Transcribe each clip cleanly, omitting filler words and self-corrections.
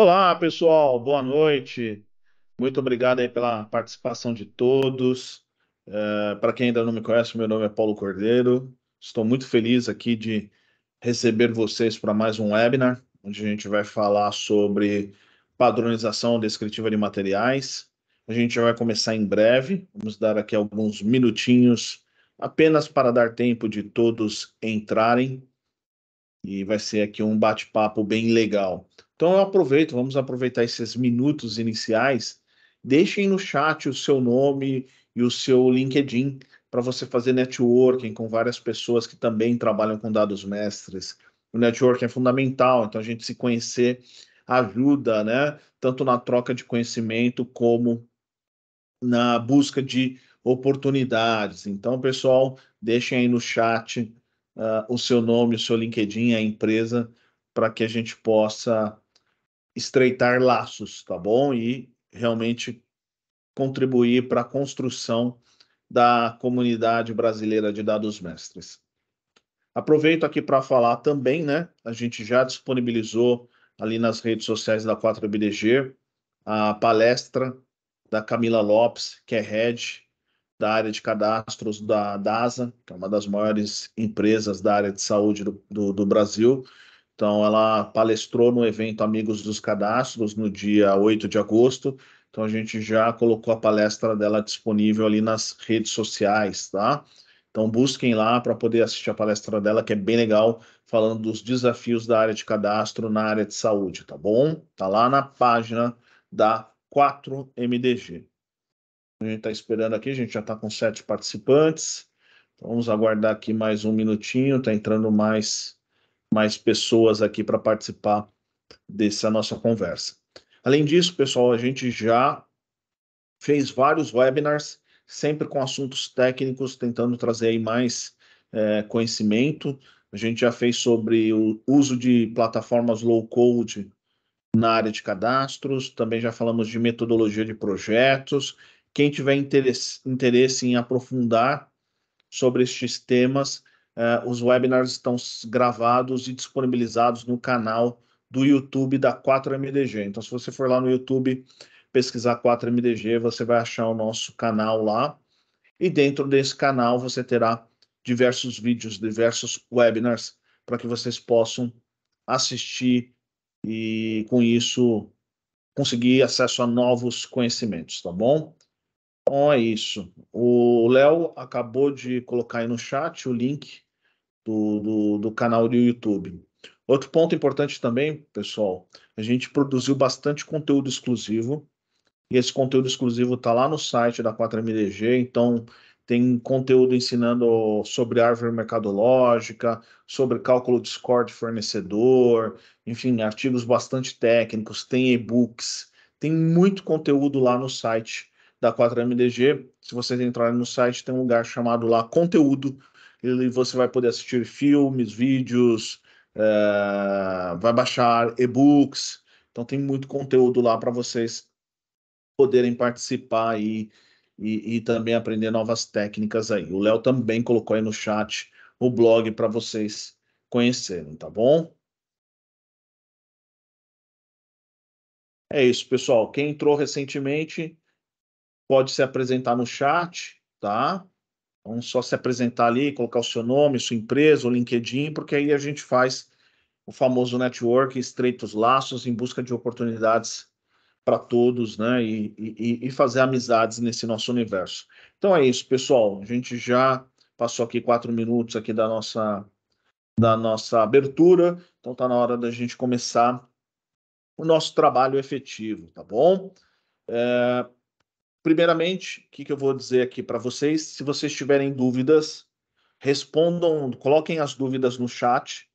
Olá, pessoal, boa noite. Muito obrigado aí pela participação de todos. Para quem ainda não me conhece, meu nome é Paulo Cordeiro. Estou muito feliz aqui de receber vocês para mais um webinar, onde a gente vai falar sobre padronização descritiva de materiais. A gente já vai começar em breve. Vamos dar aqui alguns minutinhos apenas para dar tempo de todos entrarem e vai ser aqui um bate-papo bem legal. Então vamos aproveitar esses minutos iniciais. Deixem no chat o seu nome e o seu LinkedIn para você fazer networking com várias pessoas que também trabalham com dados mestres. O networking é fundamental, então a gente se conhecer ajuda, né? Tanto na troca de conhecimento como na busca de oportunidades. Então, pessoal, deixem aí no chat o seu nome, o seu LinkedIn, a empresa, para que a gente possa estreitar laços, tá bom? E realmente contribuir para a construção da comunidade brasileira de dados mestres. Aproveito aqui para falar também, né? A gente já disponibilizou ali nas redes sociais da 4BDG a palestra da Camila Lopes, que é head da área de cadastros da DASA, que é uma das maiores empresas da área de saúde do Brasil. Então, ela palestrou no evento Amigos dos Cadastros no dia 8 de agosto. Então, a gente já colocou a palestra dela disponível ali nas redes sociais, tá? Então, busquem lá para poder assistir a palestra dela, que é bem legal, falando dos desafios da área de cadastro na área de saúde, tá bom? Tá lá na página da 4MDG. A gente está esperando aqui, a gente já está com 7 participantes. Então, vamos aguardar aqui mais um minutinho, está entrando mais pessoas aqui para participar dessa nossa conversa. Além disso, pessoal, a gente já fez vários webinars, sempre com assuntos técnicos, tentando trazer aí mais conhecimento. A gente já fez sobre o uso de plataformas low-code na área de cadastros, também já falamos de metodologia de projetos. Quem tiver interesse em aprofundar sobre estes temas, os webinars estão gravados e disponibilizados no canal do YouTube da 4MDG. Então, se você for lá no YouTube pesquisar 4MDG, você vai achar o nosso canal lá. E dentro desse canal você terá diversos vídeos, diversos webinars para que vocês possam assistir e, com isso, conseguir acesso a novos conhecimentos, tá bom? Então é isso. O Léo acabou de colocar aí no chat o link do canal do YouTube. Outro ponto importante também, pessoal, a gente produziu bastante conteúdo exclusivo, e esse conteúdo exclusivo está lá no site da 4MDG, então tem conteúdo ensinando sobre árvore mercadológica, sobre cálculo de score de fornecedor, enfim, artigos bastante técnicos, tem e-books, tem muito conteúdo lá no site da 4MDG. Se vocês entrarem no site, tem um lugar chamado lá Conteúdo, e você vai poder assistir filmes, vídeos, vai baixar e-books, então tem muito conteúdo lá para vocês poderem participar e também aprender novas técnicas aí. O Léo também colocou aí no chat o blog para vocês conhecerem, tá bom? É isso, pessoal. Quem entrou recentemente pode se apresentar no chat, tá? Então, só se apresentar ali, colocar o seu nome, sua empresa, o LinkedIn, porque aí a gente faz o famoso network, estreita os laços em busca de oportunidades para todos, né? E fazer amizades nesse nosso universo. Então é isso, pessoal. A gente já passou aqui 4 minutos aqui da nossa abertura, então está na hora da gente começar o nosso trabalho efetivo, tá bom? Primeiramente, o que eu vou dizer aqui para vocês? Se vocês tiverem dúvidas, respondam, coloquem as dúvidas no chat.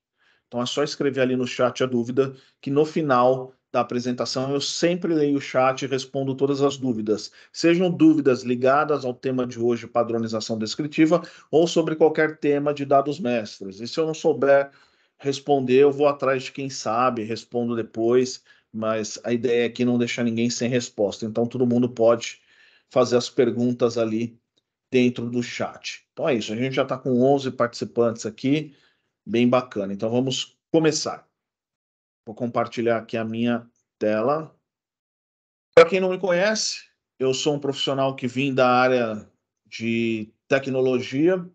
Então é só escrever ali no chat a dúvida, que no final da apresentação eu sempre leio o chat e respondo todas as dúvidas. Sejam dúvidas ligadas ao tema de hoje, padronização descritiva, ou sobre qualquer tema de dados mestres. E se eu não souber responder, eu vou atrás de quem sabe, respondo depois, mas a ideia aqui é não deixar ninguém sem resposta. Então todo mundo pode fazer as perguntas ali dentro do chat. Então é isso, a gente já está com 11 participantes aqui. Bem bacana. Então vamos começar. Vou compartilhar aqui a minha Tela. Para quem não me conhece, eu sou um profissional que vim da área de tecnologia.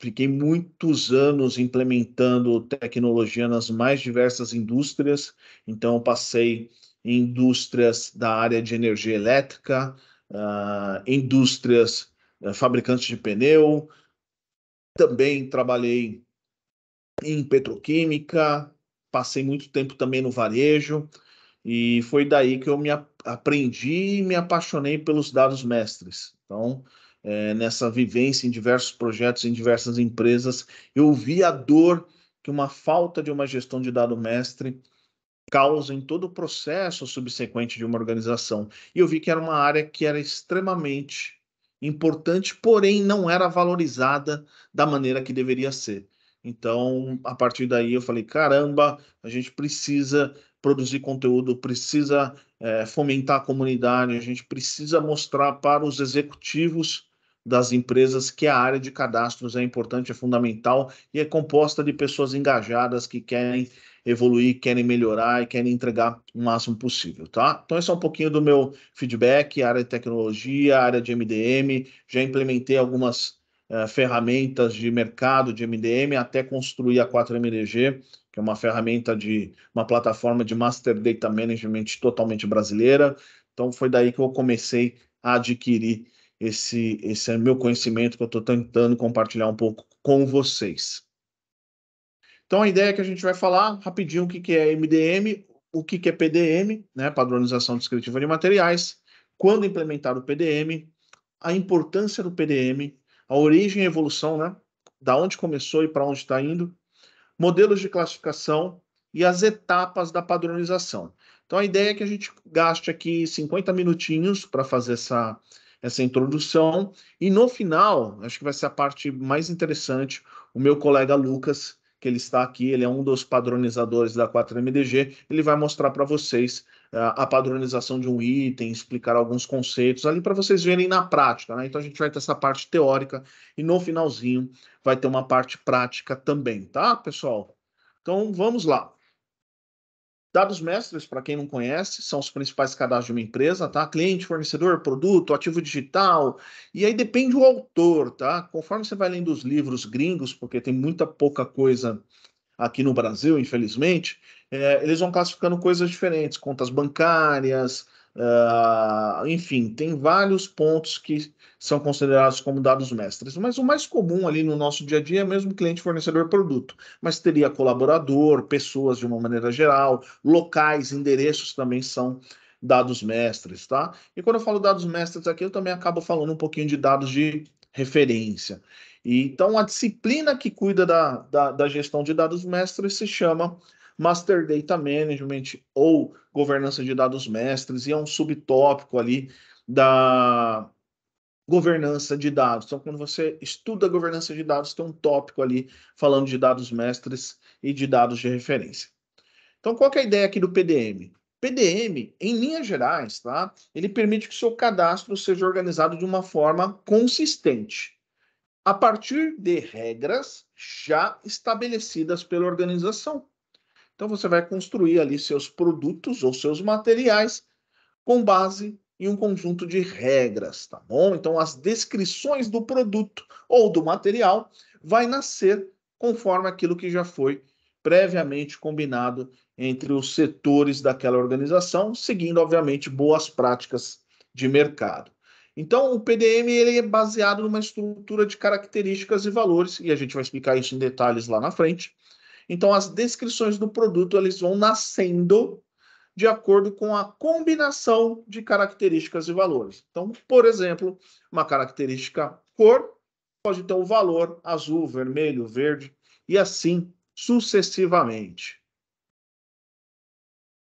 Fiquei muitos anos implementando tecnologia nas mais diversas indústrias. Então, eu passei em indústrias da área de energia elétrica, indústrias fabricantes de pneu. Também trabalhei em petroquímica, passei muito tempo também no varejo. E foi daí que eu aprendi e me apaixonei pelos dados mestres. Então, nessa vivência em diversos projetos, em diversas empresas, eu vi a dor que uma falta de uma gestão de dado mestre causa em todo o processo subsequente de uma organização. E eu vi que era uma área que era extremamente importante, porém não era valorizada da maneira que deveria ser. Então, a partir daí, eu falei: caramba, a gente precisa produzir conteúdo, precisa fomentar a comunidade, a gente precisa mostrar para os executivos das empresas que a área de cadastros é importante, é fundamental e é composta de pessoas engajadas que querem evoluir, querem melhorar e querem entregar o máximo possível, tá? Então, esse é um pouquinho do meu feedback, área de tecnologia, área de MDM. Já implementei algumas ferramentas de mercado de MDM até construir a 4MDG, que é uma ferramenta de uma plataforma de Master Data Management totalmente brasileira. Então, foi daí que eu comecei a adquirir esse meu conhecimento que eu estou tentando compartilhar um pouco com vocês. Então, a ideia é que a gente vai falar rapidinho o que é MDM, o que é PDM, né, padronização descritiva de materiais, quando implementar o PDM, a importância do PDM, a origem e evolução, né, da onde começou e para onde está indo, modelos de classificação e as etapas da padronização. Então, a ideia é que a gente gaste aqui 50 minutinhos para fazer essa introdução e no final, acho que vai ser a parte mais interessante, o meu colega Lucas, que ele está aqui, ele é um dos padronizadores da 4MDG, ele vai mostrar para vocês a padronização de um item, explicar alguns conceitos ali para vocês verem na prática, né? Então a gente vai ter essa parte teórica e no finalzinho vai ter uma parte prática também, tá, pessoal? Então vamos lá. Dados mestres, para quem não conhece, são os principais cadastros de uma empresa, tá? Cliente, fornecedor, produto, ativo digital. E aí depende do autor, tá? Conforme você vai lendo os livros gringos, porque tem muita pouca coisa aqui no Brasil, infelizmente, eles vão classificando coisas diferentes, contas bancárias, enfim, tem vários pontos que são considerados como dados mestres. Mas o mais comum ali no nosso dia a dia é mesmo cliente, fornecedor, produto. Mas teria colaborador, pessoas de uma maneira geral, locais, endereços também são dados mestres, tá? E quando eu falo dados mestres aqui, eu também acabo falando um pouquinho de dados de referência. Então, a disciplina que cuida da gestão de dados mestres se chama Master Data Management ou governança de dados mestres, e é um subtópico ali da governança de dados. Então, quando você estuda a governança de dados, tem um tópico ali falando de dados mestres e de dados de referência. Então, qual que é a ideia aqui do PDM? PDM, em linhas gerais, tá? Ele permite que o seu cadastro seja organizado de uma forma consistente, a partir de regras já estabelecidas pela organização. Então, você vai construir ali seus produtos ou seus materiais com base em um conjunto de regras, tá bom? Então, as descrições do produto ou do material vai nascer conforme aquilo que já foi previamente combinado entre os setores daquela organização, seguindo, obviamente, boas práticas de mercado. Então, o PDM ele é baseado numa estrutura de características e valores, e a gente vai explicar isso em detalhes lá na frente. Então, as descrições do produto eles vão nascendo de acordo com a combinação de características e valores. Então, por exemplo, uma característica cor pode ter um valor azul, vermelho, verde e assim sucessivamente.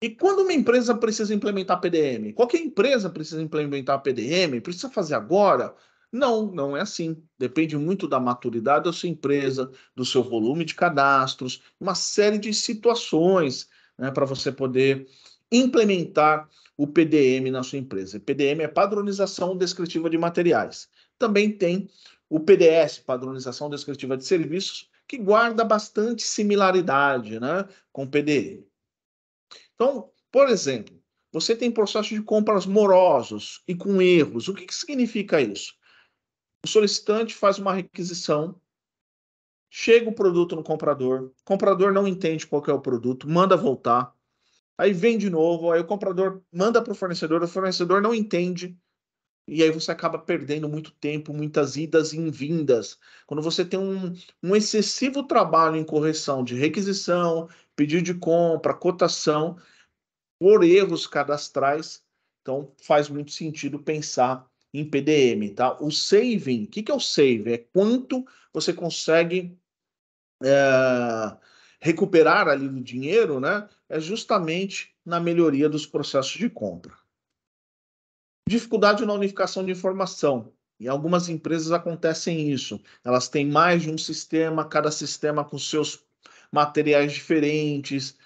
E quando uma empresa precisa implementar PDM? Qualquer empresa precisa implementar PDM? Precisa fazer agora? Não, não é assim. Depende muito da maturidade da sua empresa, do seu volume de cadastros, uma série de situações, né, para você poder implementar o PDM na sua empresa. PDM é padronização descritiva de materiais. Também tem o PDS, padronização descritiva de serviços, que guarda bastante similaridade, né, com o PDM. Então, Por exemplo, você tem processo de compras morosos e com erros. O que significa isso? O solicitante faz uma requisição, chega o produto no comprador, o comprador não entende qual que é o produto, manda voltar, aí vem de novo, aí o comprador manda para o fornecedor não entende, e aí você acaba perdendo muito tempo, muitas idas e vindas. Quando você tem um excessivo trabalho em correção de requisição, pedido de compra, cotação, por erros cadastrais, então faz muito sentido pensar em PDM, tá? O saving, o que é o save? É quanto você consegue recuperar ali o dinheiro, né? É justamente na melhoria dos processos de compra. Dificuldade na unificação de informação. Em algumas empresas acontecem isso. Elas têm mais de um sistema, cada sistema com seus materiais diferentes,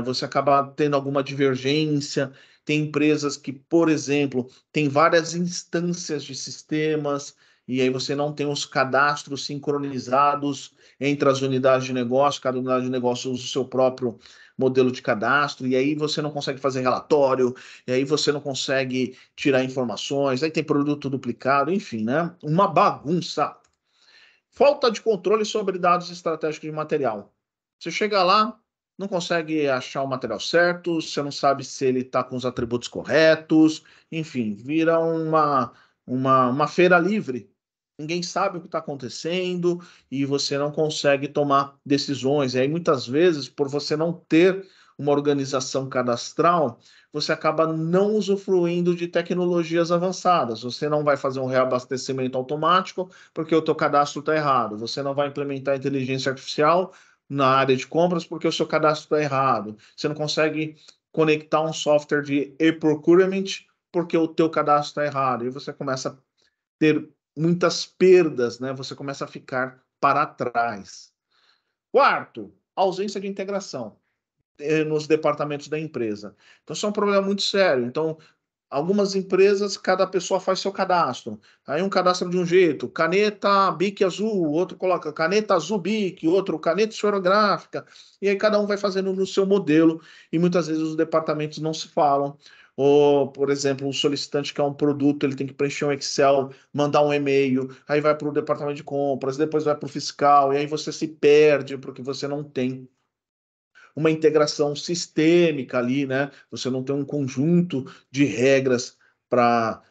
você acaba tendo alguma divergência. Tem empresas que, por exemplo, tem várias instâncias de sistemas, e aí você não tem os cadastros sincronizados entre as unidades de negócio, cada unidade de negócio usa o seu próprio modelo de cadastro, e aí você não consegue fazer relatório, e aí você não consegue tirar informações, aí tem produto duplicado, enfim, né? Uma bagunça. Falta de controle sobre dados estratégicos de material. Você chega lá, não consegue achar o material certo, você não sabe se ele está com os atributos corretos, enfim, vira uma feira livre. Ninguém sabe o que está acontecendo e você não consegue tomar decisões. E aí, muitas vezes, por você não ter uma organização cadastral, você acaba não usufruindo de tecnologias avançadas. Você não vai fazer um reabastecimento automático porque o teu cadastro está errado. Você não vai implementar inteligência artificial na área de compras porque o seu cadastro está errado. Você não consegue conectar um software de e-procurement porque o teu cadastro está errado. E você começa a ter muitas perdas, né? Você começa a ficar para trás. Quarto, ausência de integração nos departamentos da empresa. Então, isso é um problema muito sério. Então, algumas empresas, cada pessoa faz seu cadastro. Aí um cadastro de um jeito, caneta Bic azul, outro coloca caneta azul Bic, outro caneta esferográfica, e aí cada um vai fazendo no seu modelo, e muitas vezes os departamentos não se falam. Ou, por exemplo, um solicitante que é um produto, ele tem que preencher um Excel, mandar um e-mail, aí vai para o departamento de compras, depois vai para o fiscal, e aí você se perde porque você não tem uma integração sistêmica ali, né? Você não tem um conjunto de regras para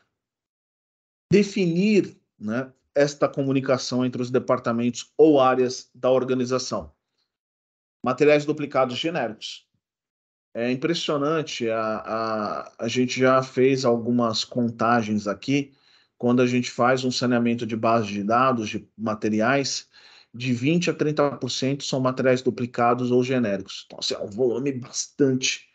definir, né, esta comunicação entre os departamentos ou áreas da organização. Materiais duplicados genéricos. É impressionante, a gente já fez algumas contagens aqui, quando a gente faz um saneamento de base de dados, de materiais, de 20 a 30% são materiais duplicados ou genéricos. Então, assim, é um volume bastante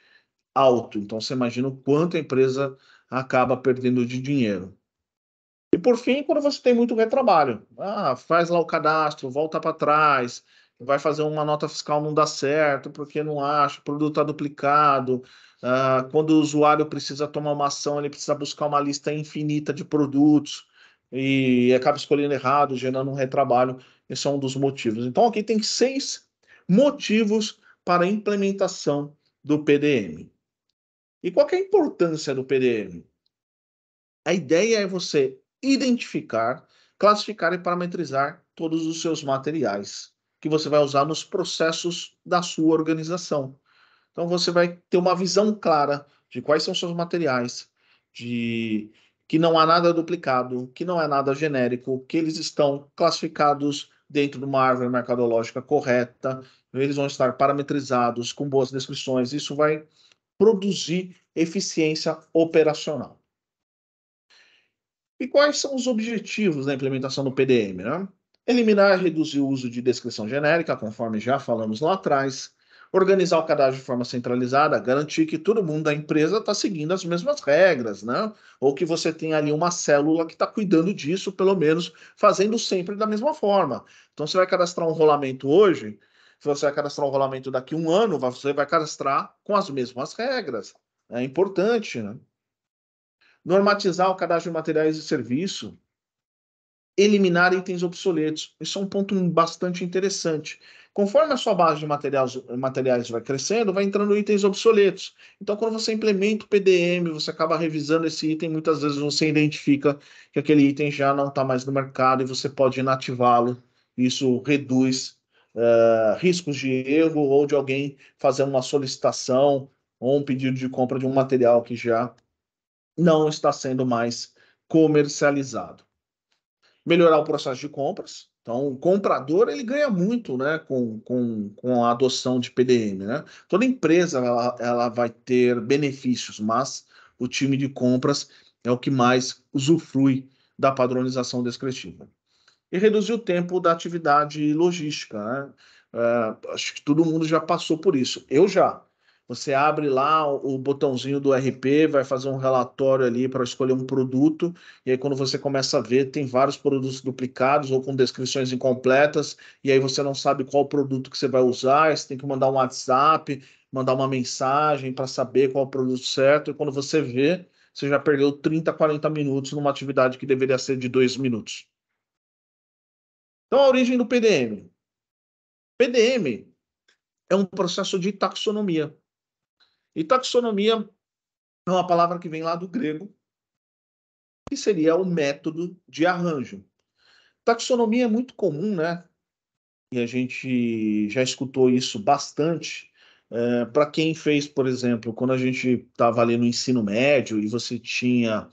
alto. Então, você imagina o quanto a empresa acaba perdendo de dinheiro. E, por fim, quando você tem muito retrabalho, faz lá o cadastro, volta para trás, vai fazer uma nota fiscal, não dá certo, porque não acha, o produto está duplicado. Quando o usuário precisa tomar uma ação, ele precisa buscar uma lista infinita de produtos e acaba escolhendo errado, gerando um retrabalho. Esse é um dos motivos. Então, aqui tem 6 motivos para a implementação do PDM. E qual que é a importância do PDM? A ideia é você identificar, classificar e parametrizar todos os seus materiais que você vai usar nos processos da sua organização. Então você vai ter uma visão clara de quais são os seus materiais, de que não há nada duplicado, que não é nada genérico, que eles estão classificados dentro de uma árvore mercadológica correta, eles vão estar parametrizados com boas descrições. Isso vai produzir eficiência operacional. E quais são os objetivos da implementação do PDM, né? Eliminar e reduzir o uso de descrição genérica, conforme já falamos lá atrás. Organizar o cadastro de forma centralizada, garantir que todo mundo da empresa está seguindo as mesmas regras, né? Ou que você tem ali uma célula que está cuidando disso, pelo menos fazendo sempre da mesma forma. Então, você vai cadastrar um rolamento hoje, se você vai cadastrar um rolamento daqui a um ano, você vai cadastrar com as mesmas regras. É importante, né? Normatizar o cadastro de materiais e serviço, eliminar itens obsoletos. Isso é um ponto bastante interessante. Conforme a sua base de materiais vai crescendo, vai entrando itens obsoletos. Então, quando você implementa o PDM, você acaba revisando esse item, muitas vezes você identifica que aquele item já não está mais no mercado e você pode inativá-lo. Isso reduz riscos de erro ou de alguém fazer uma solicitação ou um pedido de compra de um material que já não está sendo mais comercializado. Melhorar o processo de compras. Então, o comprador ele ganha muito, né, com a adoção de PDM, né? Toda empresa ela vai ter benefícios, mas o time de compras é o que mais usufrui da padronização descritiva. E reduzir o tempo da atividade logística, né? Acho que todo mundo já passou por isso. Eu já. Você abre lá o botãozinho do RP, vai fazer um relatório ali para escolher um produto, e aí quando você começa a ver, tem vários produtos duplicados ou com descrições incompletas, e aí você não sabe qual produto que você vai usar, você tem que mandar um WhatsApp, mandar uma mensagem para saber qual é o produto certo, e quando você vê, você já perdeu 30, 40 minutos numa atividade que deveria ser de 2 minutos. Então, a origem do PDM. PDM é um processo de taxonomia. E taxonomia é uma palavra que vem lá do grego, que seria o método de arranjo. Taxonomia é muito comum, né? E a gente já escutou isso bastante. Para quem fez, por exemplo, quando a gente estava ali no ensino médio e você tinha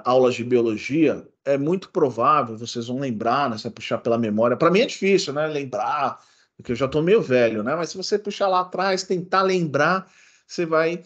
aulas de biologia, é muito provável, vocês vão lembrar, né? Se você puxar pela memória. Para mim é difícil, né? Lembrar, porque eu já estou meio velho, né? Mas se você puxar lá atrás, tentar lembrar, você vai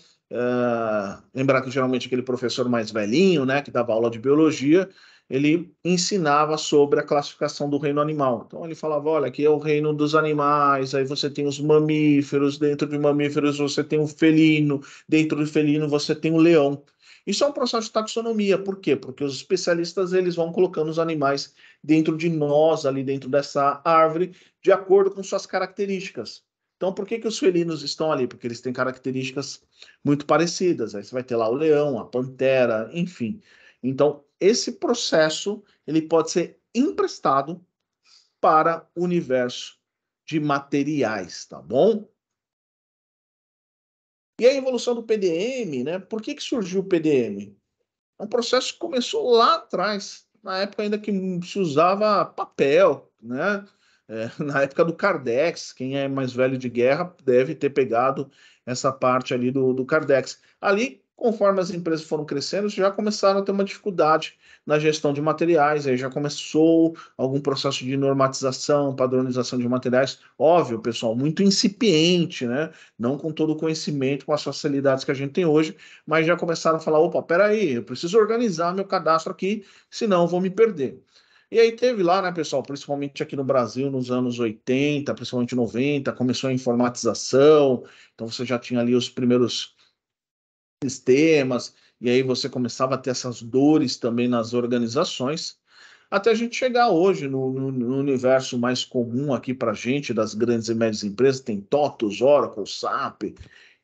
lembrar que geralmente aquele professor mais velhinho, né, que dava aula de biologia, ele ensinava sobre a classificação do reino animal. Então ele falava, olha, aqui é o reino dos animais, aí você tem os mamíferos, dentro de mamíferos você tem o felino, dentro do felino você tem o leão. Isso é um processo de taxonomia. Por quê? Porque os especialistas eles vão colocando os animais dentro de nós, ali dentro dessa árvore, de acordo com suas características. Então, por que os felinos estão ali? Porque eles têm características muito parecidas. Aí você vai ter lá o leão, a pantera, enfim. Então, esse processo ele pode ser emprestado para o universo de materiais, tá bom? E a evolução do PDM, né? Por que surgiu o PDM? É um processo que começou lá atrás, na época ainda que se usava papel, né? Na época do Cardex, quem é mais velho de guerra deve ter pegado essa parte ali do Cardex. Ali, conforme as empresas foram crescendo, já começaram a ter uma dificuldade na gestão de materiais, aí já começou algum processo de normatização, padronização de materiais. Óbvio, pessoal, muito incipiente, né? Não com todo o conhecimento, com as facilidades que a gente tem hoje, mas já começaram a falar, opa, peraí, eu preciso organizar meu cadastro aqui, senão eu vou me perder. E aí teve lá, né, pessoal, principalmente aqui no Brasil, nos anos 80, principalmente 90, começou a informatização, então você já tinha ali os primeiros sistemas, e aí você começava a ter essas dores também nas organizações, até a gente chegar hoje no universo mais comum aqui para a gente, das grandes e médias empresas, tem TOTUS, Oracle, SAP,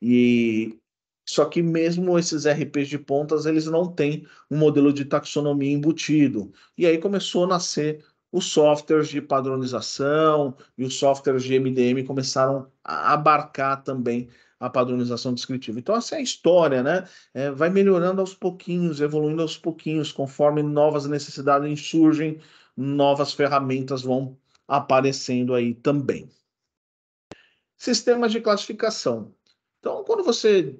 e só que mesmo esses RPs de pontas, eles não têm um modelo de taxonomia embutido. E aí começou a nascer os softwares de padronização e os softwares de MDM começaram a abarcar também a padronização descritiva. Então, essa é a história, né? Vai melhorando aos pouquinhos, evoluindo aos pouquinhos, conforme novas necessidades surgem, novas ferramentas vão aparecendo aí também. Sistemas de classificação. Então, quando você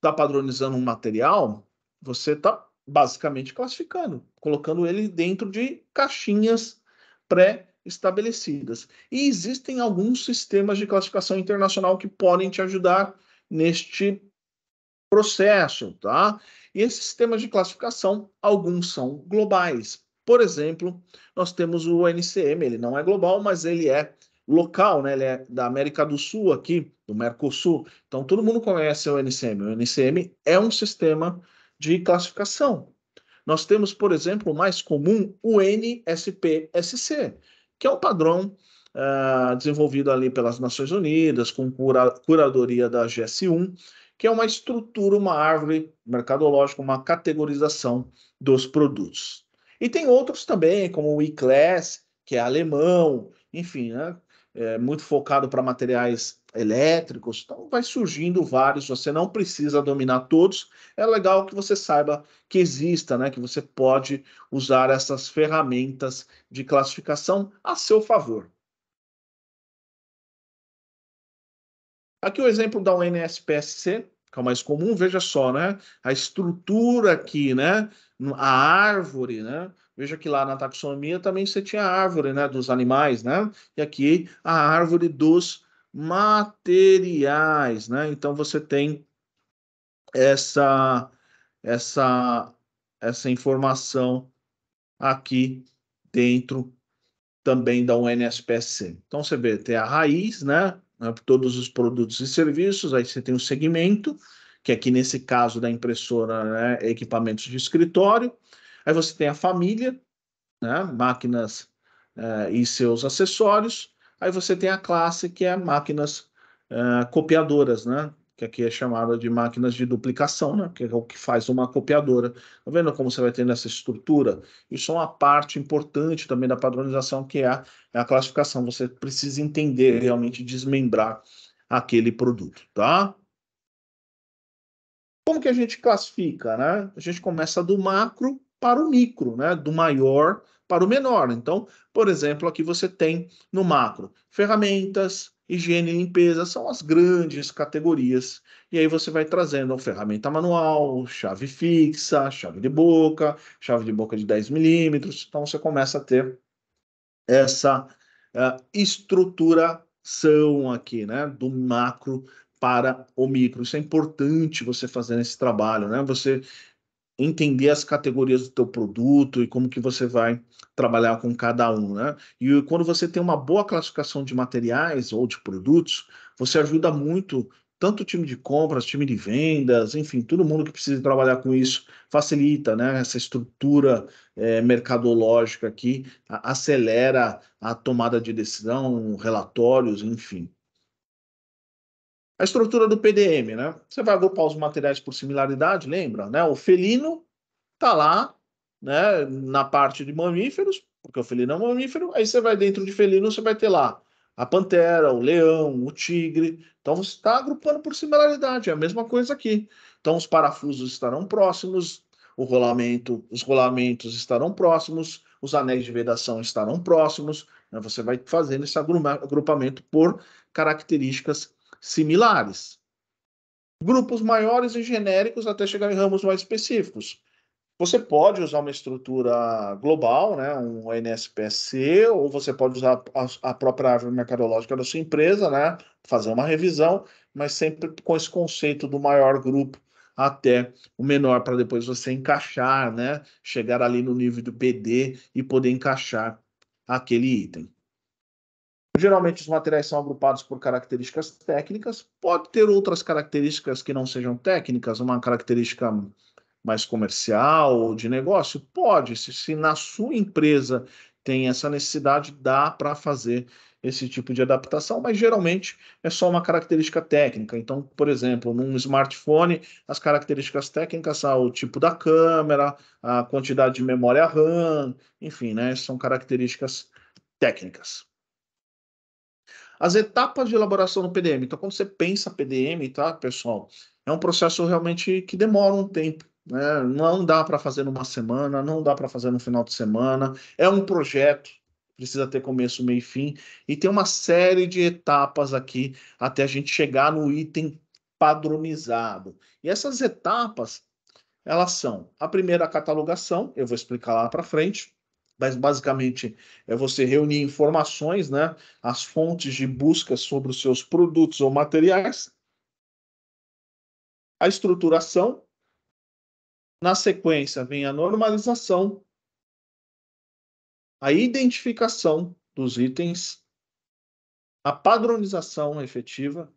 está padronizando um material, você está basicamente classificando, colocando ele dentro de caixinhas pré-estabelecidas. E existem alguns sistemas de classificação internacional que podem te ajudar neste processo, tá? E esses sistemas de classificação, alguns são globais. Por exemplo, nós temos o NCM, ele não é global, mas ele é local, né? Ele é da América do Sul aqui, do Mercosul. Então todo mundo conhece o NCM. O NCM é um sistema de classificação. Nós temos, por exemplo, o mais comum, o NSPSC, que é um padrão desenvolvido ali pelas Nações Unidas, com curadoria da GS1, que é uma estrutura, uma árvore mercadológica, uma categorização dos produtos. E tem outros também, como o E-Class, que é alemão, enfim, né? muito focado para materiais elétricos, então vai surgindo vários, você não precisa dominar todos, é legal que você saiba que exista, né, que você pode usar essas ferramentas de classificação a seu favor. Aqui o exemplo da UNSPSC, que é o mais comum, veja só, né? A estrutura aqui, né? A árvore, né? Veja que lá na taxonomia também você tinha a árvore, né? Dos animais, né? E aqui a árvore dos materiais, né? Então você tem essa, essa, essa informação aqui dentro também da UNSPSC. Então você vê, tem a raiz, né? Todos os produtos e serviços, aí você tem o segmento, que aqui nesse caso da impressora, né, é equipamentos de escritório. Aí você tem a família, né, máquinas e seus acessórios. Aí você tem a classe, que é máquinas copiadoras, né? Que aqui é chamada de máquinas de duplicação, né? Que é o que faz uma copiadora. Tá vendo como você vai tendo essa estrutura? Isso é uma parte importante também da padronização, que é a classificação. Você precisa entender, realmente desmembrar aquele produto, tá? Como que a gente classifica, né? A gente começa do macro para o micro, né? Do maior para o menor. Então, por exemplo, aqui você tem no macro ferramentas, higiene e limpeza, são as grandes categorias. E aí você vai trazendo ferramenta manual, chave fixa, chave de boca de 10 milímetros. Então você começa a ter essa estruturação aqui, né, do macro para o micro. Isso é importante você fazer esse trabalho, né? Você entender as categorias do teu produto e como que você vai trabalhar com cada um, né? E quando você tem uma boa classificação de materiais ou de produtos, você ajuda muito tanto o time de compras, time de vendas, enfim, todo mundo que precisa trabalhar com isso, facilita, né? Essa estrutura mercadológica aqui acelera a tomada de decisão, relatórios, enfim. A estrutura do PDM, né? Você vai agrupar os materiais por similaridade, lembra, né? O felino tá lá, né, na parte de mamíferos, porque o felino é um mamífero, aí você vai dentro de felino, você vai ter lá a pantera, o leão, o tigre. Então você está agrupando por similaridade, é a mesma coisa aqui. Então os parafusos estarão próximos, os rolamentos estarão próximos, os anéis de vedação estarão próximos, né? Você vai fazendo esse agrupamento por características similares. Grupos maiores e genéricos até chegar em ramos mais específicos. Você pode usar uma estrutura global, né, um NSPSC, ou você pode usar a própria árvore mercadológica da sua empresa, né, fazer uma revisão, mas sempre com esse conceito do maior grupo até o menor, para depois você encaixar, né, chegar ali no nível do PD e poder encaixar aquele item. Geralmente os materiais são agrupados por características técnicas, pode ter outras características que não sejam técnicas, uma característica mais comercial ou de negócio? Pode, se na sua empresa tem essa necessidade, dá para fazer esse tipo de adaptação, mas geralmente é só uma característica técnica. Então, por exemplo, num smartphone, as características técnicas são o tipo da câmera, a quantidade de memória RAM, enfim, né? São características técnicas. As etapas de elaboração do PDM. Então, quando você pensa PDM, tá, pessoal, é um processo realmente que demora um tempo, né? Não dá para fazer numa semana, não dá para fazer no final de semana. É um projeto, precisa ter começo, meio e fim, e tem uma série de etapas aqui até a gente chegar no item padronizado. E essas etapas, elas são a primeira, a catalogação, eu vou explicar lá para frente, mas basicamente é você reunir informações, né, as fontes de busca sobre os seus produtos ou materiais, a estruturação, na sequência vem a normalização, a identificação dos itens, a padronização efetiva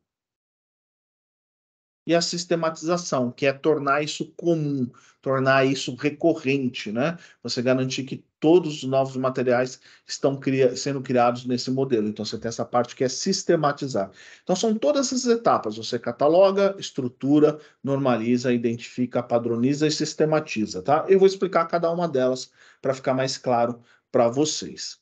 e a sistematização, que é tornar isso comum, tornar isso recorrente, né? Você garantir que todos os novos materiais estão sendo criados nesse modelo. Então, você tem essa parte que é sistematizar. Então, são todas essas etapas. Você cataloga, estrutura, normaliza, identifica, padroniza e sistematiza, tá? Eu vou explicar cada uma delas para ficar mais claro para vocês.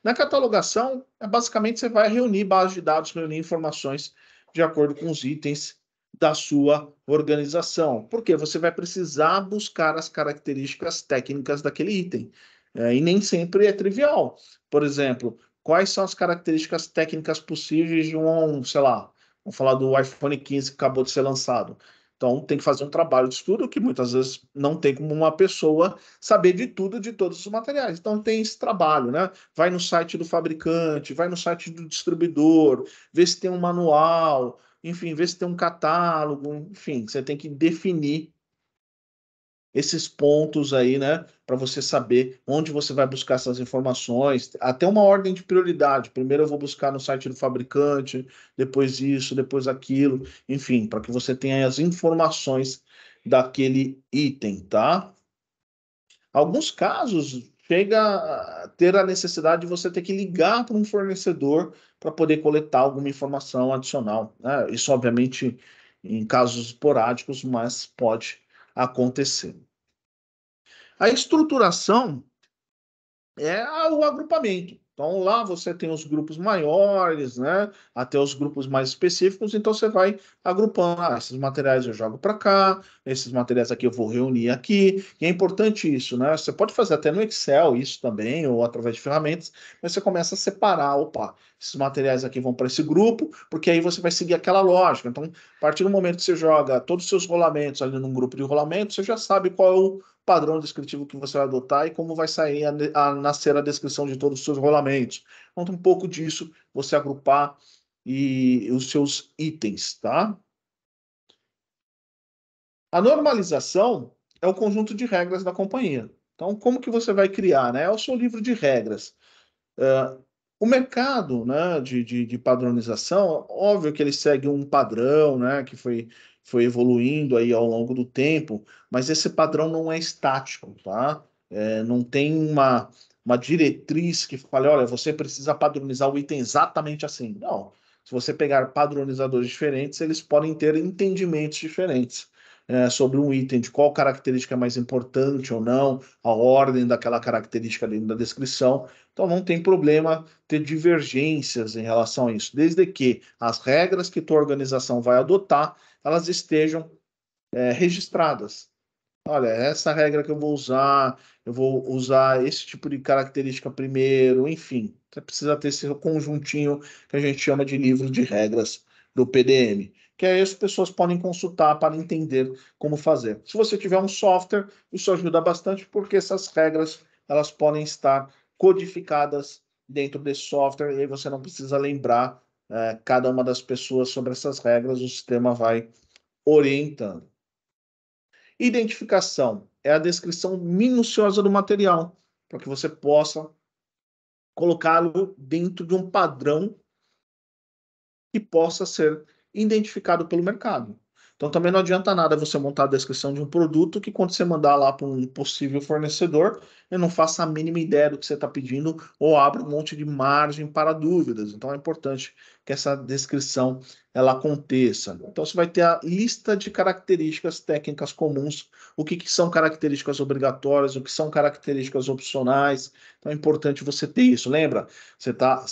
Na catalogação, basicamente você vai reunir base de dados, reunir informações de acordo com os itens da sua organização. Porque você vai precisar buscar as características técnicas daquele item. E nem sempre é trivial. Por exemplo, quais são as características técnicas possíveis de sei lá, vamos falar do iPhone 15 que acabou de ser lançado. Então, tem que fazer um trabalho de estudo que muitas vezes não tem como uma pessoa saber de tudo, de todos os materiais. Então, tem esse trabalho, né? Vai no site do fabricante, vai no site do distribuidor, vê se tem um manual, enfim, vê se tem um catálogo, enfim, você tem que definir esses pontos aí, né, para você saber onde você vai buscar essas informações, até uma ordem de prioridade. Primeiro eu vou buscar no site do fabricante, depois isso, depois aquilo, enfim, para que você tenha as informações daquele item, tá? Alguns casos chega a ter a necessidade de você ter que ligar para um fornecedor para poder coletar alguma informação adicional, né? Isso, obviamente, em casos esporádicos, mas pode acontecer. A estruturação é o agrupamento. Então, lá você tem os grupos maiores, né? Até os grupos mais específicos. Então, você vai agrupando. Ah, esses materiais eu jogo para cá, esses materiais aqui eu vou reunir aqui. E é importante isso, né? Você pode fazer até no Excel isso também, ou através de ferramentas, mas você começa a separar. Opa, esses materiais aqui vão para esse grupo, porque aí você vai seguir aquela lógica. Então, a partir do momento que você joga todos os seus rolamentos ali num grupo de rolamento, você já sabe qual é o padrão descritivo que você vai adotar e como vai sair a nascer a descrição de todos os seus rolamentos. Conta um pouco disso, você agrupar os seus itens, tá? A normalização é o conjunto de regras da companhia. Então, como que você vai criar, né? É o seu livro de regras. O mercado, né, de padronização, óbvio que ele segue um padrão, né, que foi evoluindo aí ao longo do tempo, mas esse padrão não é estático, tá? Não tem uma diretriz que fale, olha, você precisa padronizar o item exatamente assim. Não. Se você pegar padronizadores diferentes, eles podem ter entendimentos diferentes. Sobre um item, de qual característica é mais importante ou não, a ordem daquela característica dentro da descrição. Então, não tem problema ter divergências em relação a isso, desde que as regras que tua organização vai adotar, elas estejam registradas. Olha, essa regra que eu vou usar esse tipo de característica primeiro, enfim. Você precisa ter esse conjuntinho que a gente chama de livro de regras do PDM, que aí as pessoas podem consultar para entender como fazer. Se você tiver um software, isso ajuda bastante, porque essas regras elas podem estar codificadas dentro desse software, e aí você não precisa lembrar cada uma das pessoas sobre essas regras, o sistema vai orientando. Identificação é a descrição minuciosa do material, para que você possa colocá-lo dentro de um padrão que possa ser identificado pelo mercado. Então também não adianta nada você montar a descrição de um produto que quando você mandar lá para um possível fornecedor, ele não faça a mínima ideia do que você está pedindo ou abra um monte de margem para dúvidas. Então é importante que essa descrição ela aconteça. Então você vai ter a lista de características técnicas comuns, o que são características obrigatórias, o que são características opcionais. Então é importante você ter isso. Lembra? Você tá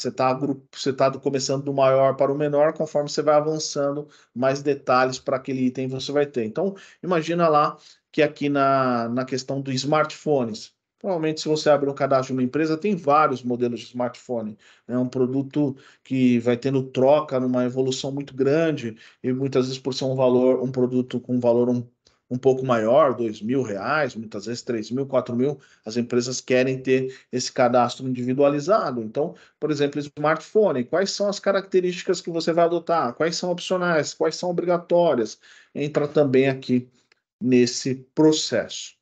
começando do maior para o menor, conforme você vai avançando, mais detalhes para aquele item você vai ter. Então, imagina lá que aqui na questão dos smartphones, provavelmente se você abrir um cadastro de uma empresa, tem vários modelos de smartphone. É um produto que vai tendo troca numa evolução muito grande, e muitas vezes por ser um produto com valor um pouco maior, R$ 2.000, muitas vezes 3.000, 4.000, as empresas querem ter esse cadastro individualizado. Então, por exemplo, smartphone, quais são as características que você vai adotar? Quais são opcionais? Quais são obrigatórias? Entra também aqui nesse processo.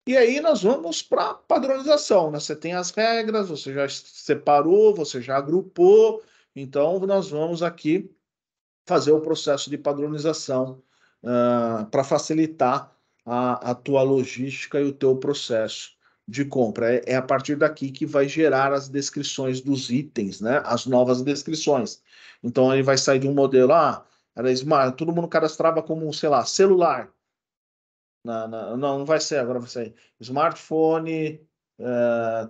E aí nós vamos para a padronização, né? Você tem as regras, você já separou, você já agrupou, então nós vamos aqui fazer o processo de padronização para facilitar a tua logística e o teu processo de compra. É a partir daqui que vai gerar as descrições dos itens, né? As novas descrições. Então ele vai sair de um modelo, era smart, todo mundo cadastrava como, sei lá, celular. Não vai ser, agora vai ser smartphone,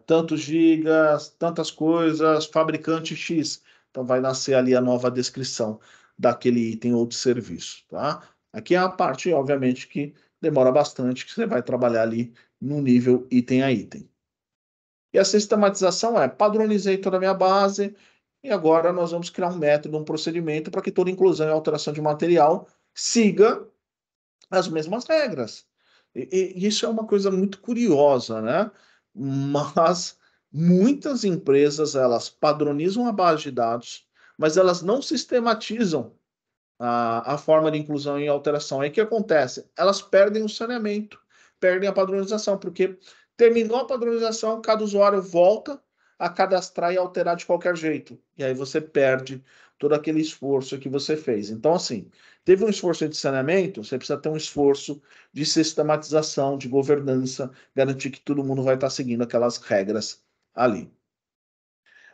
tantos gigas, tantas coisas, fabricante X. Então vai nascer ali a nova descrição daquele item ou de serviço, tá? Aqui é a parte, obviamente, que demora bastante, que você vai trabalhar ali no nível item a item. E a sistematização é, padronizei toda a minha base e agora nós vamos criar um método, um procedimento para que toda inclusão e alteração de material siga as mesmas regras. E isso é uma coisa muito curiosa, né? Mas muitas empresas, elas padronizam a base de dados, mas elas não sistematizam a forma de inclusão e alteração. Aí o que acontece? Elas perdem o saneamento, perdem a padronização, porque terminou a padronização, cada usuário volta a cadastrar e alterar de qualquer jeito. E aí você perde todo aquele esforço que você fez. Então, assim, teve um esforço de saneamento, você precisa ter um esforço de sistematização, de governança, garantir que todo mundo vai estar seguindo aquelas regras ali.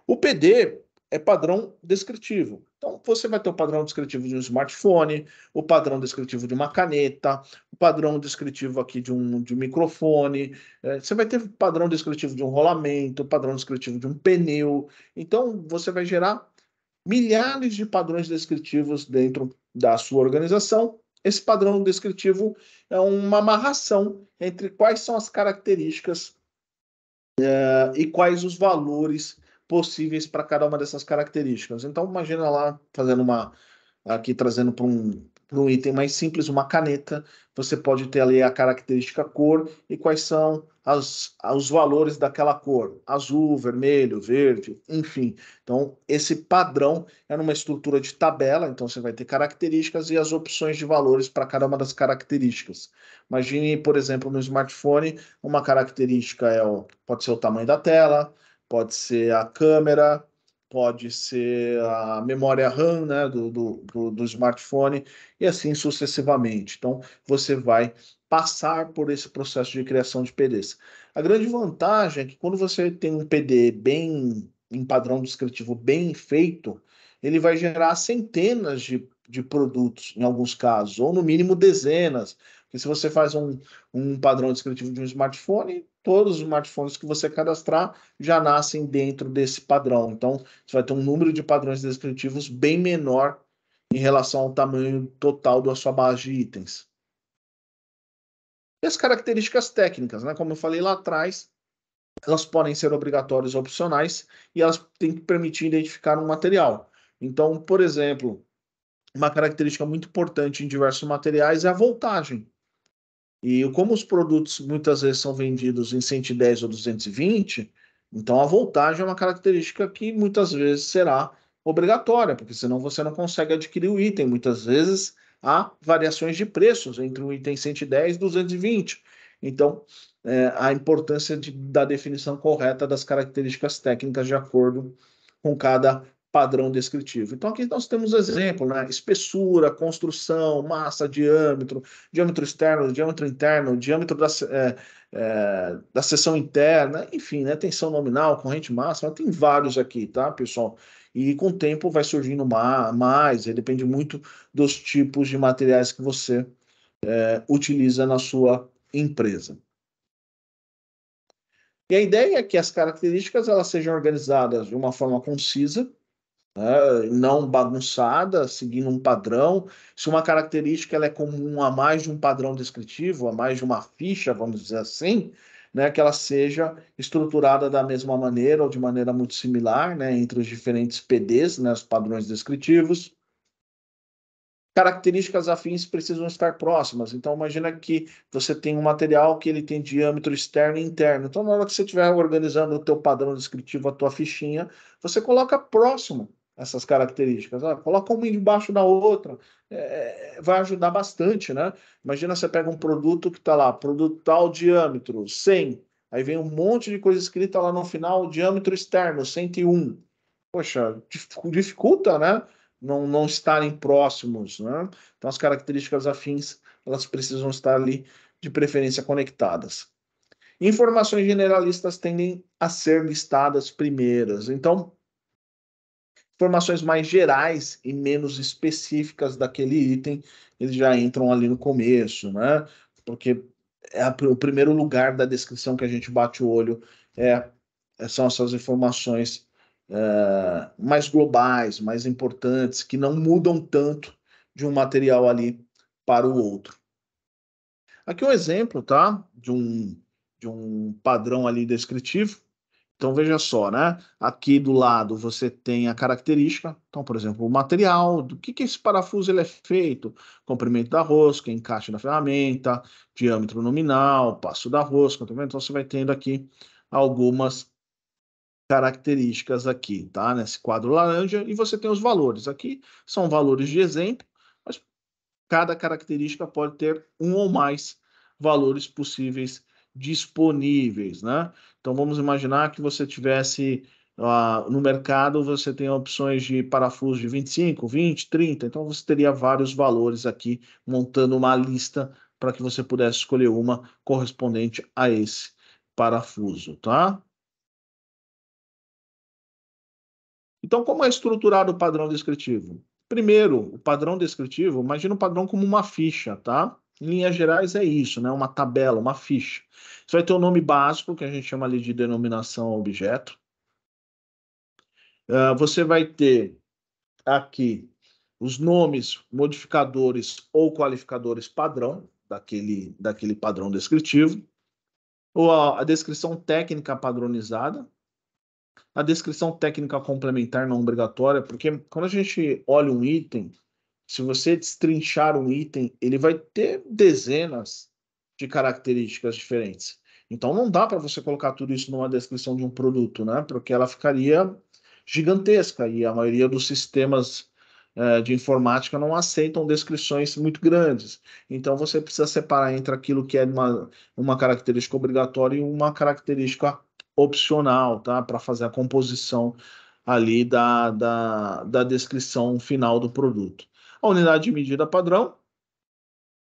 O PD é padrão descritivo. Então, você vai ter o padrão descritivo de um smartphone, o padrão descritivo de uma caneta, o padrão descritivo aqui de um microfone, você vai ter padrão descritivo de um rolamento, padrão descritivo de um pneu. Então, você vai gerar milhares de padrões descritivos dentro da sua organização. Esse padrão descritivo é uma amarração entre quais são as características e quais os valores possíveis para cada uma dessas características. Então, imagina lá, fazendo uma, aqui trazendo para um item mais simples, uma caneta, você pode ter ali a característica cor e quais são os valores daquela cor, azul, vermelho, verde, enfim. Então, esse padrão é numa estrutura de tabela, então você vai ter características e as opções de valores para cada uma das características. Imagine, por exemplo, no smartphone, uma característica pode ser o tamanho da tela, pode ser a câmera, pode ser a memória RAM, né, do smartphone, e assim sucessivamente. Então, você vai passar por esse processo de criação de PDs. A grande vantagem é que quando você tem um PD bem, em padrão descritivo bem feito, ele vai gerar centenas de produtos, em alguns casos, ou no mínimo dezenas. Porque se você faz um padrão descritivo de um smartphone, todos os smartphones que você cadastrar já nascem dentro desse padrão. Então, você vai ter um número de padrões descritivos bem menor em relação ao tamanho total da sua base de itens. E as características técnicas, né? Como eu falei lá atrás, elas podem ser obrigatórias ou opcionais e elas têm que permitir identificar um material. Então, por exemplo, uma característica muito importante em diversos materiais é a voltagem. E como os produtos muitas vezes são vendidos em 110 ou 220, então a voltagem é uma característica que muitas vezes será obrigatória, porque senão você não consegue adquirir o item. Muitas vezes há variações de preços entre o item 110 e 220. Então, a importância da definição correta das características técnicas de acordo com cada padrão descritivo. Então, aqui nós temos exemplo, né? Espessura, construção, massa, diâmetro, diâmetro externo, diâmetro interno, diâmetro da seção interna, enfim, né? Tensão nominal, corrente máxima, tem vários aqui, tá, pessoal? E com o tempo vai surgindo mais, depende muito dos tipos de materiais que você utiliza na sua empresa. E a ideia é que as características elas sejam organizadas de uma forma concisa, não bagunçada, seguindo um padrão. Se uma característica ela é comum a mais de um padrão descritivo, a mais de uma ficha, vamos dizer assim, né, que ela seja estruturada da mesma maneira ou de maneira muito similar, né, entre os diferentes PDs, né, os padrões descritivos. Características afins precisam estar próximas. Então, imagina que você tem um material que ele tem diâmetro externo e interno. Então, na hora que você estiver organizando o teu padrão descritivo, a tua fichinha, você coloca próximo essas características. Coloca uma embaixo da outra. Vai ajudar bastante, né? Imagina você pega um produto que está lá, produto tal diâmetro, 100. Aí vem um monte de coisa escrita lá no final, diâmetro externo, 101. Poxa, dificulta, né? Não estarem próximos, né? Então, as características afins, elas precisam estar ali, de preferência, conectadas. Informações generalistas tendem a ser listadas primeiras. Então, informações mais gerais e menos específicas daquele item, eles já entram ali no começo, né? Porque é o primeiro lugar da descrição que a gente bate o olho são essas informações mais globais, mais importantes, que não mudam tanto de um material ali para o outro. Aqui um exemplo, tá? De um padrão ali descritivo. Então veja só, né? Aqui do lado você tem a característica. Então, por exemplo, o material, do que esse parafuso ele é feito, comprimento da rosca, encaixe da ferramenta, diâmetro nominal, passo da rosca, tá vendo? Então você vai tendo aqui algumas características aqui, tá? Nesse quadro laranja, e você tem os valores. Aqui são valores de exemplo, mas cada característica pode ter um ou mais valores possíveis disponíveis, né? Então vamos imaginar que você tivesse no mercado, você tem opções de parafuso de 25, 20, 30, então você teria vários valores aqui, montando uma lista para que você pudesse escolher uma correspondente a esse parafuso, tá? Então, como é estruturado o padrão descritivo? Primeiro, o padrão descritivo, imagina o padrão como uma ficha, tá? Em linhas gerais é isso, né? Uma tabela, uma ficha. Você vai ter o nome básico, que a gente chama ali de denominação objeto. Você vai ter aqui os nomes, modificadores ou qualificadores padrão daquele padrão descritivo, ou a descrição técnica padronizada, a descrição técnica complementar não obrigatória, porque quando a gente olha um item, se você destrinchar um item, ele vai ter dezenas de características diferentes. Então não dá para você colocar tudo isso numa descrição de um produto, né? Porque ela ficaria gigantesca e a maioria dos sistemas de informática não aceitam descrições muito grandes. Então você precisa separar entre aquilo que é uma característica obrigatória e uma característica opcional, tá? Para fazer a composição ali da descrição final do produto. A unidade de medida padrão,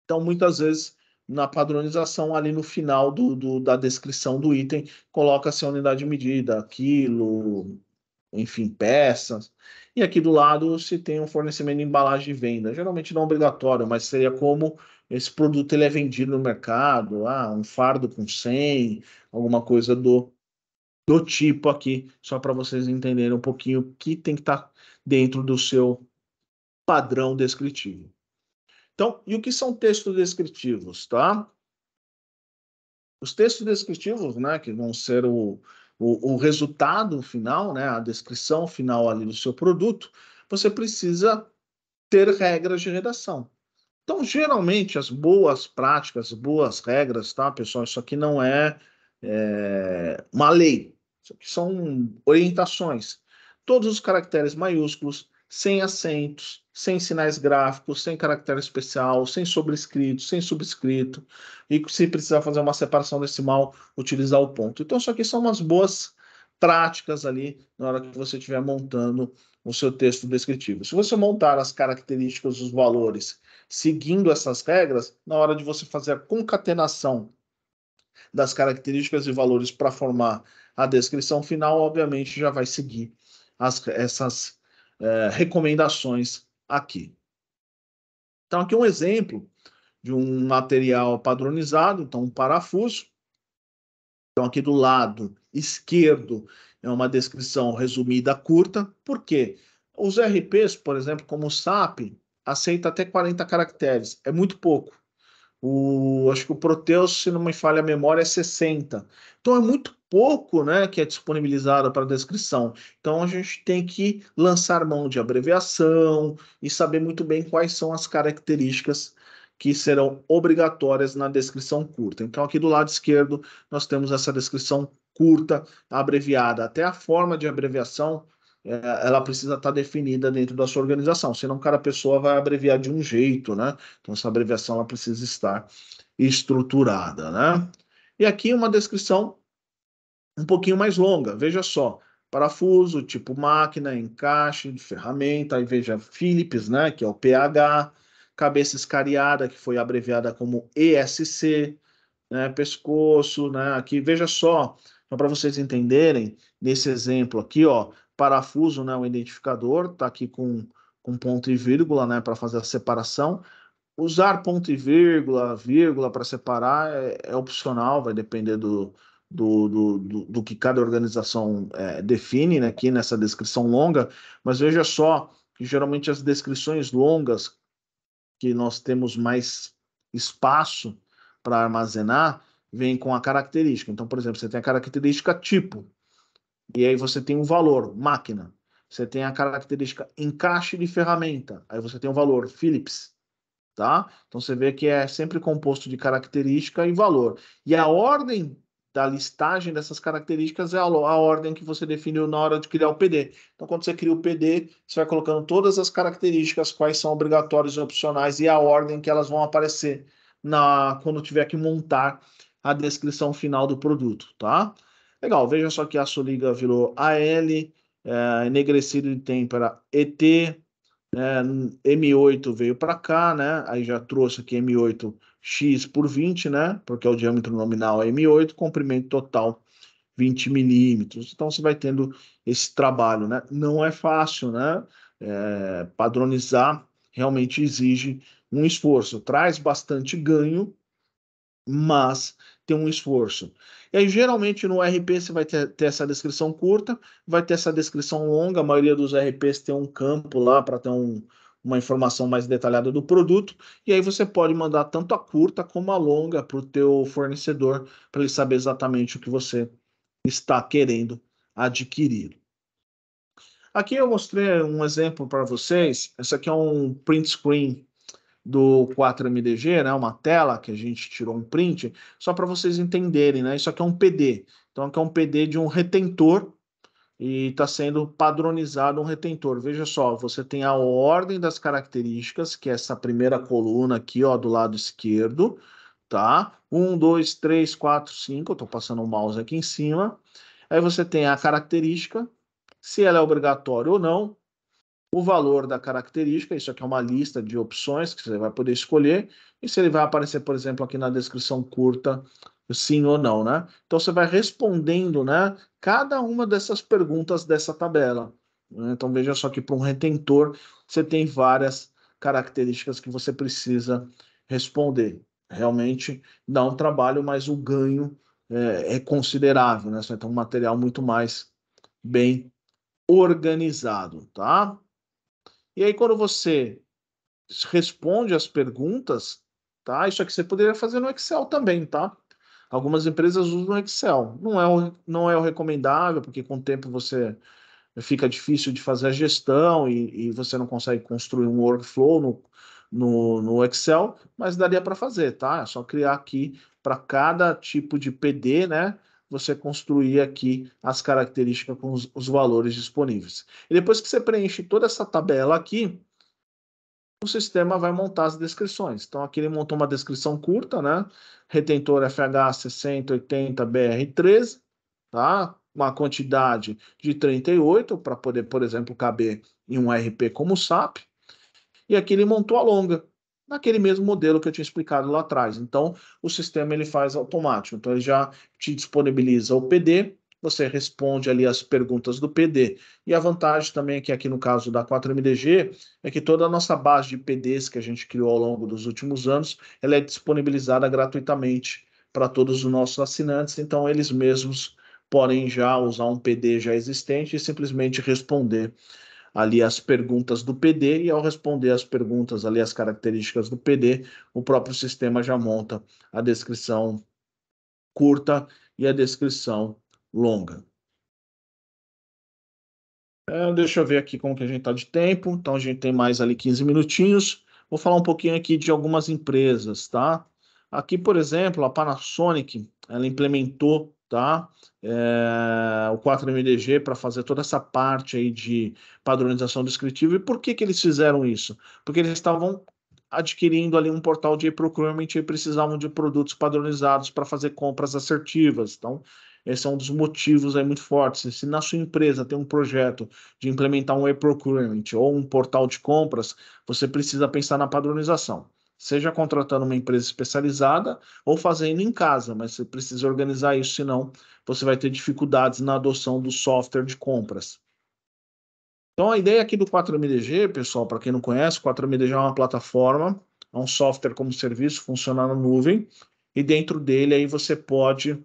então muitas vezes na padronização ali no final da descrição do item, coloca-se a unidade de medida, quilo, enfim, peças. E aqui do lado se tem um fornecimento de embalagem e venda, geralmente não obrigatório, mas seria como esse produto ele é vendido no mercado, um fardo com 100, alguma coisa do tipo aqui, só para vocês entenderem um pouquinho o que tem que estar dentro do seu padrão descritivo. Então, e o que são textos descritivos, tá? Os textos descritivos, né, que vão ser o resultado final, né, a descrição final ali do seu produto, você precisa ter regras de redação. Então, geralmente, as boas práticas, boas regras, tá, pessoal? Isso aqui não é uma lei. Isso aqui são orientações. Todos os caracteres maiúsculos, sem acentos, sem sinais gráficos, sem caractere especial, sem sobrescrito, sem subscrito. E se precisar fazer uma separação decimal, utilizar o ponto. Então, isso aqui são umas boas práticas ali na hora que você estiver montando o seu texto descritivo. Se você montar as características, os valores, seguindo essas regras, na hora de você fazer a concatenação das características e valores para formar a descrição final, obviamente já vai seguir essas recomendações aqui. Então, aqui um exemplo de um material padronizado, então um parafuso. Então, aqui do lado esquerdo é uma descrição resumida curta. Por quê? Os RPs, por exemplo, como o SAP, aceita até 40 caracteres. É muito pouco. Acho que o Proteus, se não me falha a memória, é 60. Então é muito pouco, né, que é disponibilizado para descrição. Então a gente tem que lançar mão de abreviação e saber muito bem quais são as características que serão obrigatórias na descrição curta. Então aqui do lado esquerdo nós temos essa descrição curta, abreviada. Até a forma de abreviação ela precisa estar definida dentro da sua organização, senão cada pessoa vai abreviar de um jeito, né? Então, essa abreviação ela precisa estar estruturada, né? E aqui uma descrição um pouquinho mais longa. Veja só, parafuso, tipo máquina, encaixe, de ferramenta, aí veja Phillips, né? Que é o PH, cabeça escariada, que foi abreviada como ESC, né? Pescoço, né? Aqui, veja só, para vocês entenderem, nesse exemplo aqui, ó, parafuso, né? O identificador, tá aqui com ponto e vírgula, né? Para fazer a separação. Usar ponto e vírgula para separar é opcional, vai depender do que cada organização define, né, aqui nessa descrição longa, mas veja só que geralmente as descrições longas, que nós temos mais espaço para armazenar, vem com a característica. Então, por exemplo, você tem a característica tipo, e aí você tem um valor, máquina. Você tem a característica encaixe de ferramenta, aí você tem o valor Philips, tá? Então você vê que é sempre composto de característica e valor. E a ordem da listagem dessas características é a ordem que você definiu na hora de criar o PD. Então, quando você cria o PD, você vai colocando todas as características, quais são obrigatórias e opcionais, e a ordem que elas vão aparecer quando tiver que montar a descrição final do produto, tá? Legal, veja só que a Soliga virou AL, enegrecido de têmpera ET, M8 veio para cá, né? Aí já trouxe aqui M8x por 20, né? Porque o diâmetro nominal é M8, comprimento total 20 milímetros. Então você vai tendo esse trabalho, né? Não é fácil, né? Padronizar realmente exige um esforço, traz bastante ganho, mas tem um esforço. E aí, geralmente, no RP você vai ter essa descrição curta, vai ter essa descrição longa, a maioria dos RPs tem um campo lá para ter uma informação mais detalhada do produto, e aí você pode mandar tanto a curta como a longa para o teu fornecedor, para ele saber exatamente o que você está querendo adquirir. Aqui eu mostrei um exemplo para vocês, esse aqui é um print screen do 4MDG, né, uma tela que a gente tirou um print, só para vocês entenderem, né? Isso aqui é um PD. Então, aqui é um PD de um retentor e está sendo padronizado um retentor. Veja só, você tem a ordem das características, que é essa primeira coluna aqui, ó, do lado esquerdo, tá? 1, 2, 3, 4, 5, eu estou passando o mouse aqui em cima. Aí você tem a característica, se ela é obrigatória ou não, o valor da característica, isso aqui é uma lista de opções que você vai poder escolher, e se ele vai aparecer, por exemplo, aqui na descrição curta, sim ou não, né? Então você vai respondendo, né, cada uma dessas perguntas dessa tabela, né? Então veja só que para um retentor você tem várias características que você precisa responder. Realmente dá um trabalho, mas o ganho é considerável, né? Você vai ter um material muito mais bem organizado, tá? E aí, quando você responde as perguntas, tá? Isso aqui você poderia fazer no Excel também, tá? Algumas empresas usam o Excel. Não é o recomendável, porque com o tempo você fica difícil de fazer a gestão e você não consegue construir um workflow no Excel, mas daria para fazer, tá? É só criar aqui para cada tipo de PD, né? Você construir aqui as características com os valores disponíveis. E depois que você preenche toda essa tabela aqui, o sistema vai montar as descrições. Então, aqui ele montou uma descrição curta, né? Retentor FH 6080 BR13, tá? Uma quantidade de 38 para poder, por exemplo, caber em um RP como o SAP. E aqui ele montou a longa, naquele mesmo modelo que eu tinha explicado lá atrás. Então, o sistema ele faz automático. Então, ele já te disponibiliza o PD, você responde ali as perguntas do PD. E a vantagem também é que aqui no caso da 4MDG é que toda a nossa base de PDs que a gente criou ao longo dos últimos anos, ela é disponibilizada gratuitamente para todos os nossos assinantes, então eles mesmos podem já usar um PD já existente e simplesmente responder ali as perguntas do PD, e ao responder as perguntas ali, as características do PD, o próprio sistema já monta a descrição curta e a descrição longa. Deixa eu ver aqui como que a gente está de tempo. Então a gente tem mais ali 15 minutinhos. Vou falar um pouquinho aqui de algumas empresas, tá? Aqui, por exemplo, a Panasonic, ela implementou, tá? O 4MDG para fazer toda essa parte aí de padronização descritiva. E por que que eles fizeram isso? Porque eles estavam adquirindo ali um portal de e-procurement e precisavam de produtos padronizados para fazer compras assertivas. Então, esse é um dos motivos aí muito fortes. Se na sua empresa tem um projeto de implementar um e-procurement ou um portal de compras, você precisa pensar na padronização. Seja contratando uma empresa especializada ou fazendo em casa, mas você precisa organizar isso, senão você vai ter dificuldades na adoção do software de compras. Então, a ideia aqui do 4MDG, pessoal, para quem não conhece, o 4MDG é uma plataforma, é um software como serviço, funciona na nuvem, e dentro dele aí você pode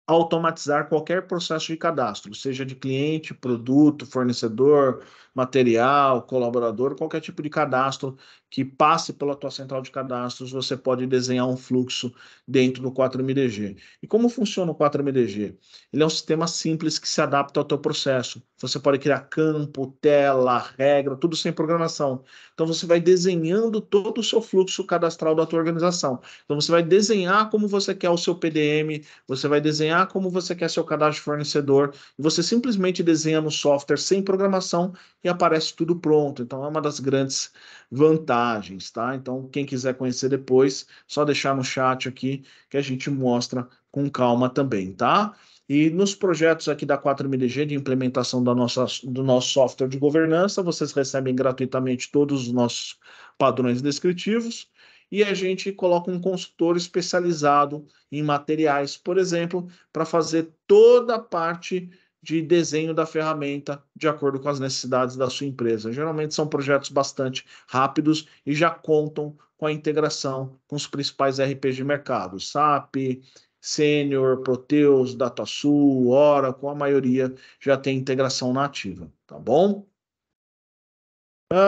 automatizar qualquer processo de cadastro, seja de cliente, produto, fornecedor, material, colaborador, qualquer tipo de cadastro que passe pela tua central de cadastros, você pode desenhar um fluxo dentro do 4MDG. E como funciona o 4MDG? Ele é um sistema simples que se adapta ao teu processo. Você pode criar campo, tela, regra, tudo sem programação. Então você vai desenhando todo o seu fluxo cadastral da tua organização. Então você vai desenhar como você quer o seu PDM, você vai desenhar como você quer seu cadastro de fornecedor, e você simplesmente desenha no software sem programação e aparece tudo pronto. Então é uma das grandes vantagens, tá? Então quem quiser conhecer depois, só deixar no chat aqui que a gente mostra com calma também, tá? E nos projetos aqui da 4MDG de implementação do nosso software de governança, vocês recebem gratuitamente todos os nossos padrões descritivos e a gente coloca um consultor especializado em materiais, por exemplo, para fazer toda a parte de desenho da ferramenta de acordo com as necessidades da sua empresa. Geralmente são projetos bastante rápidos e já contam com a integração com os principais RPs de mercado, SAP, Senior, Proteus, DataSul, Oracle, a maioria já tem integração nativa, tá bom?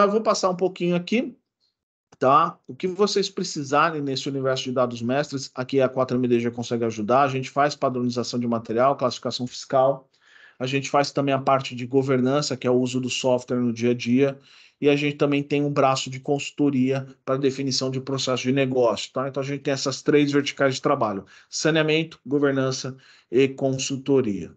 Vou passar um pouquinho aqui, tá? O que vocês precisarem nesse universo de dados mestres, aqui a 4MDG consegue ajudar. A gente faz padronização de material, classificação fiscal. A gente faz também a parte de governança, que é o uso do software no dia a dia. E a gente também tem um braço de consultoria para definição de processo de negócio, tá? Então a gente tem essas três verticais de trabalho: saneamento, governança e consultoria.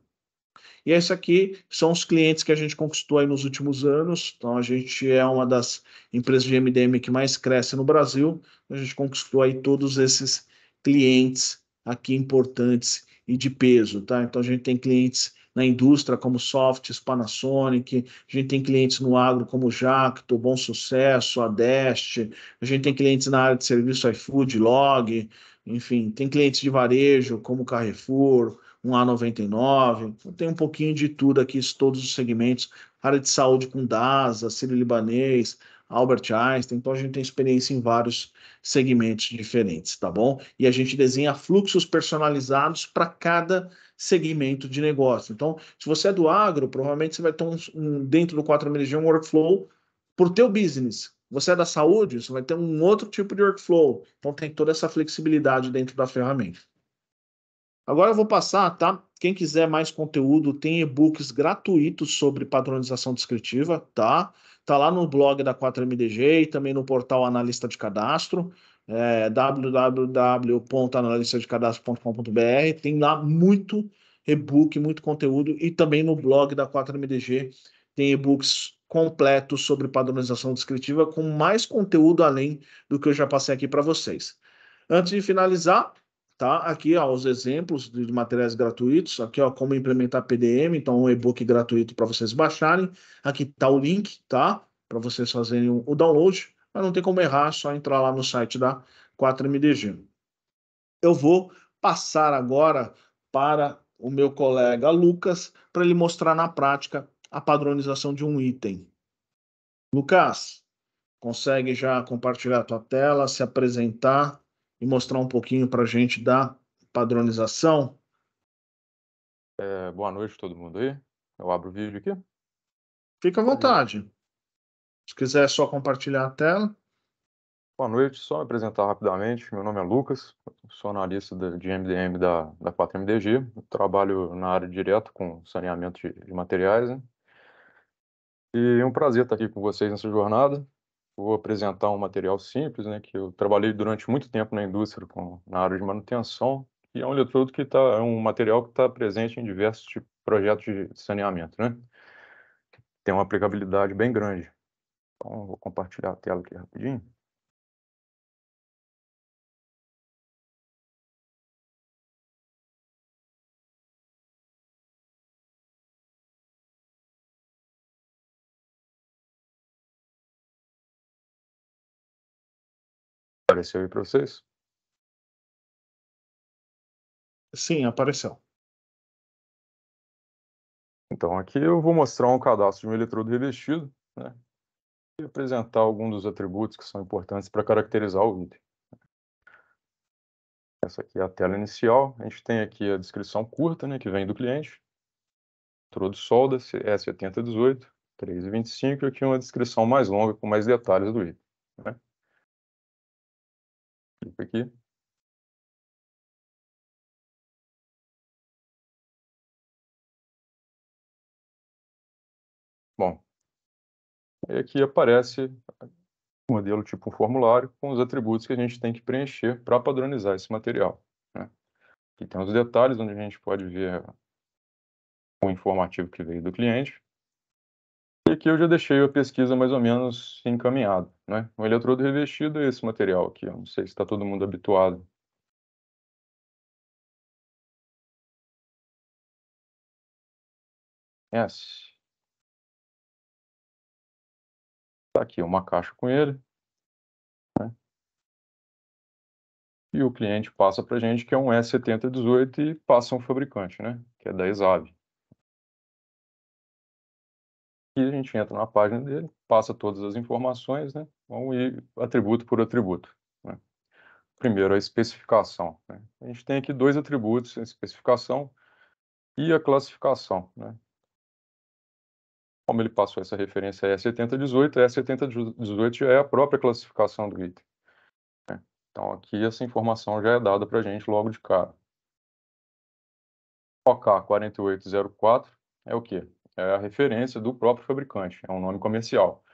E esse aqui são os clientes que a gente conquistou aí nos últimos anos. Então, a gente é uma das empresas de MDM que mais cresce no Brasil. A gente conquistou aí todos esses clientes aqui importantes e de peso, tá? Então, a gente tem clientes na indústria como Softs, Panasonic, a gente tem clientes no agro como Jacto, Bom Sucesso, Adeste, a gente tem clientes na área de serviço iFood, Log, enfim, tem clientes de varejo como Carrefour, um A99, tem um pouquinho de tudo aqui, todos os segmentos, área de saúde com DASA, Sírio-Libanês, Albert Einstein, então a gente tem experiência em vários segmentos diferentes, tá bom? E a gente desenha fluxos personalizados para cada segmento de negócio. Então, se você é do agro, provavelmente você vai ter dentro do 4MDG um workflow por teu business. Você é da saúde, você vai ter um outro tipo de workflow. Então tem toda essa flexibilidade dentro da ferramenta. Agora eu vou passar, tá? Quem quiser mais conteúdo, tem e-books gratuitos sobre padronização descritiva, tá? Tá lá no blog da 4MDG e também no portal Analista de Cadastro, www.analistadecadastro.com.br. Tem lá muito e-book, muito conteúdo, e também no blog da 4MDG tem e-books completos sobre padronização descritiva, com mais conteúdo além do que eu já passei aqui para vocês. Antes de finalizar, tá? Aqui, ó, os exemplos de materiais gratuitos. Aqui, ó, como implementar PDM. Então, um e-book gratuito para vocês baixarem. Aqui tá o link, tá? Para vocês fazerem o download. Mas não tem como errar, é só entrar lá no site da 4MDG. Eu vou passar agora para o meu colega Lucas para ele mostrar na prática a padronização de um item. Lucas, consegue já compartilhar a tua tela, se apresentar e mostrar um pouquinho para a gente da padronização? Boa noite, todo mundo aí. Eu abro o vídeo aqui. Fica à vontade. Se quiser só compartilhar a tela. Boa noite, só me apresentar rapidamente. Meu nome é Lucas, sou analista de MDM da 4MDG. Eu trabalho na área direta com saneamento de materiais, né? E é um prazer estar aqui com vocês nessa jornada. Vou apresentar um material simples, né, que eu trabalhei durante muito tempo na indústria na área de manutenção, e é um eletrodo é um material que está presente em diversos projetos de saneamento, né? Tem uma aplicabilidade bem grande. Então, vou compartilhar a tela aqui rapidinho. Apareceu aí para vocês? Sim, apareceu. Então, aqui eu vou mostrar um cadastro de um eletrodo revestido, né, e apresentar alguns dos atributos que são importantes para caracterizar o item. Essa aqui é a tela inicial. A gente tem aqui a descrição curta, né, que vem do cliente. Controle de solda, E7018, 3,25, e aqui uma descrição mais longa, com mais detalhes do item, né? Clica aqui. Bom, e aqui aparece o modelo tipo um formulário com os atributos que a gente tem que preencher para padronizar esse material, né? Aqui tem os detalhes onde a gente pode ver o informativo que veio do cliente. E aqui eu já deixei a pesquisa mais ou menos encaminhada, né? O eletrodo revestido é esse material aqui, eu não sei se está todo mundo habituado. Está aqui uma caixa com ele, né? E o cliente passa para a gente que é um E7018 e passa um fabricante, né? Que é da ESAB. E a gente entra na página dele, passa todas as informações, né? Vamos ir atributo por atributo, né? Primeiro, a especificação, né? A gente tem aqui dois atributos, a especificação e a classificação, né? Como ele passou essa referência E7018, a E7018 já é a própria classificação do item, né? Então aqui essa informação já é dada para a gente logo de cara. OK 4804 é o quê? É a referência do próprio fabricante, é um nome comercial.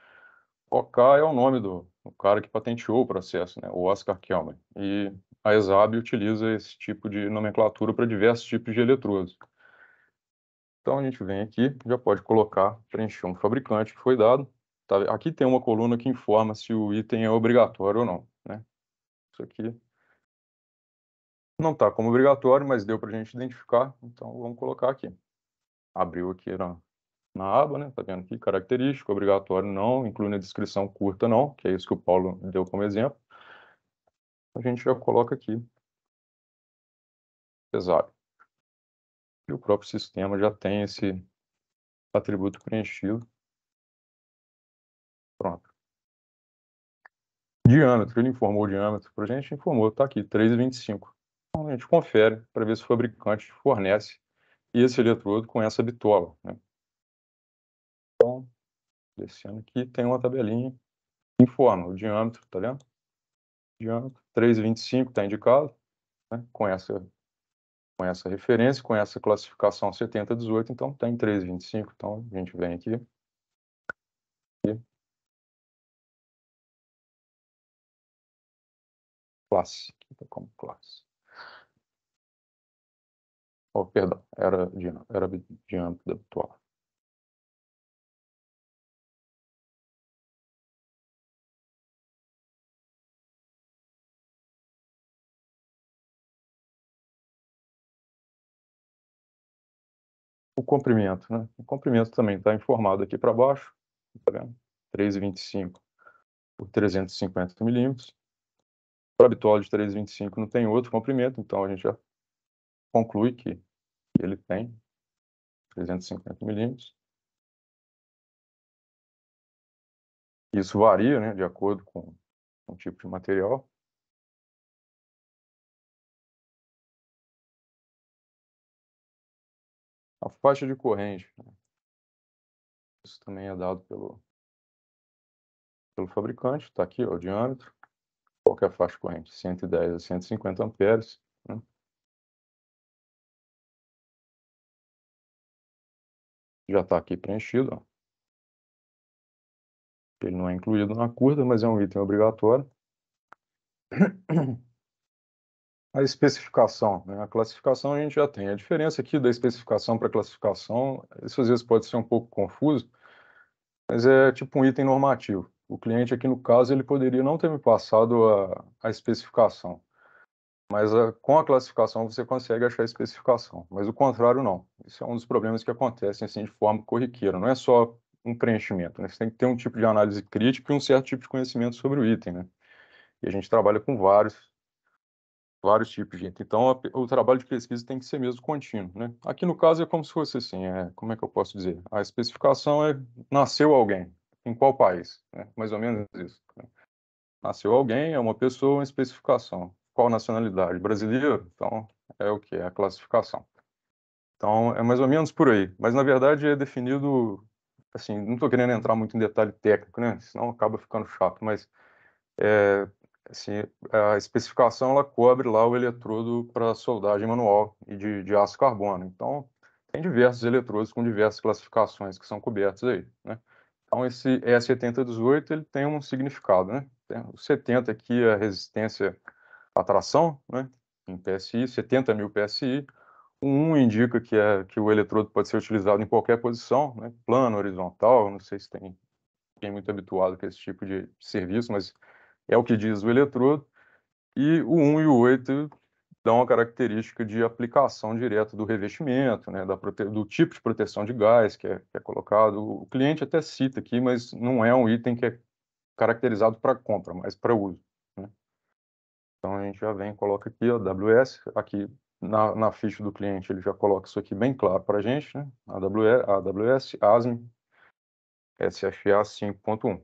OK é o nome do cara que patenteou o processo, né, o Oscar Kellman. E a ESAB utiliza esse tipo de nomenclatura para diversos tipos de eletrodos. Então a gente vem aqui, já pode colocar, preencher um fabricante que foi dado. Tá? Aqui tem uma coluna que informa se o item é obrigatório ou não, né? Isso aqui não está como obrigatório, mas deu para a gente identificar, então vamos colocar aqui. Abriu aqui na aba, né? Tá vendo aqui, característico, obrigatório não, inclui na descrição curta não, que é isso que o Paulo deu como exemplo. A gente já coloca aqui, pesado. E o próprio sistema já tem esse atributo preenchido. Pronto. Diâmetro, ele informou o diâmetro para a gente, informou, tá aqui, 3,25. Então a gente confere para ver se o fabricante fornece esse eletrodo com essa bitola, né? Então, descendo aqui, tem uma tabelinha, informa o diâmetro, tá vendo? Diâmetro, 3,25 está indicado, né? Com essa referência, com essa classificação 7018, então está em 3,25. Então a gente vem aqui e classe, aqui tá como classe. Oh, perdão, era diâmetro da bitola. O comprimento, né? O comprimento também está informado aqui para baixo, tá vendo? 3,25 por 350 milímetros. Para a bitola de 3,25 não tem outro comprimento, então a gente já conclui que ele tem 350 milímetros. Isso varia, né, de acordo com o tipo de material. A faixa de corrente, né? Isso também é dado pelo fabricante, está aqui, ó, o diâmetro. Qual que é a faixa de corrente? 110 a 150 amperes, né? Já está aqui preenchido, ó. Ele não é incluído na curta, mas é um item obrigatório. A especificação, né? A classificação a gente já tem. A diferença aqui da especificação para classificação, isso às vezes pode ser um pouco confuso, mas é tipo um item normativo. O cliente aqui, no caso, ele poderia não ter me passado a especificação, mas com a classificação você consegue achar a especificação, mas o contrário não. Isso é um dos problemas que acontecem assim de forma corriqueira. Não é só um preenchimento, né? Você tem que ter um tipo de análise crítica e um certo tipo de conhecimento sobre o item, né? E a gente trabalha com vários tipos de item. Então, o trabalho de pesquisa tem que ser mesmo contínuo, né? Aqui no caso é como se fosse assim, como é que eu posso dizer? A especificação nasceu alguém, em qual país, né? Mais ou menos isso, né? Nasceu alguém, é uma pessoa, uma especificação. qual nacionalidade? Brasileiro? Então, é o que? É a classificação. Então, é mais ou menos por aí. Mas, na verdade, é definido, assim, não estou querendo entrar muito em detalhe técnico, né? Senão acaba ficando chato, mas, é, assim, a especificação, ela cobre lá o eletrodo para soldagem manual e de aço carbono. Então, tem diversos eletrodos com diversas classificações que são cobertos aí, né? Então, esse E7018, ele tem um significado, né? O 70 aqui é a resistência à tração, né? Em PSI, 70.000 PSI. O 1 indica que o eletrodo pode ser utilizado em qualquer posição, né? Plano, horizontal, não sei se tem quem é muito habituado com esse tipo de serviço, mas é o que diz o eletrodo. E o 1 e o 8 dão a característica de aplicação direta do revestimento, né, do tipo de proteção de gás que é colocado. O cliente até cita aqui, mas não é um item que é caracterizado para compra, mas para uso, né? Então a gente já vem, coloca aqui, ó, AWS, aqui na ficha do cliente ele já coloca isso aqui bem claro para a gente, né? AWS, ASME, SFA 5.1.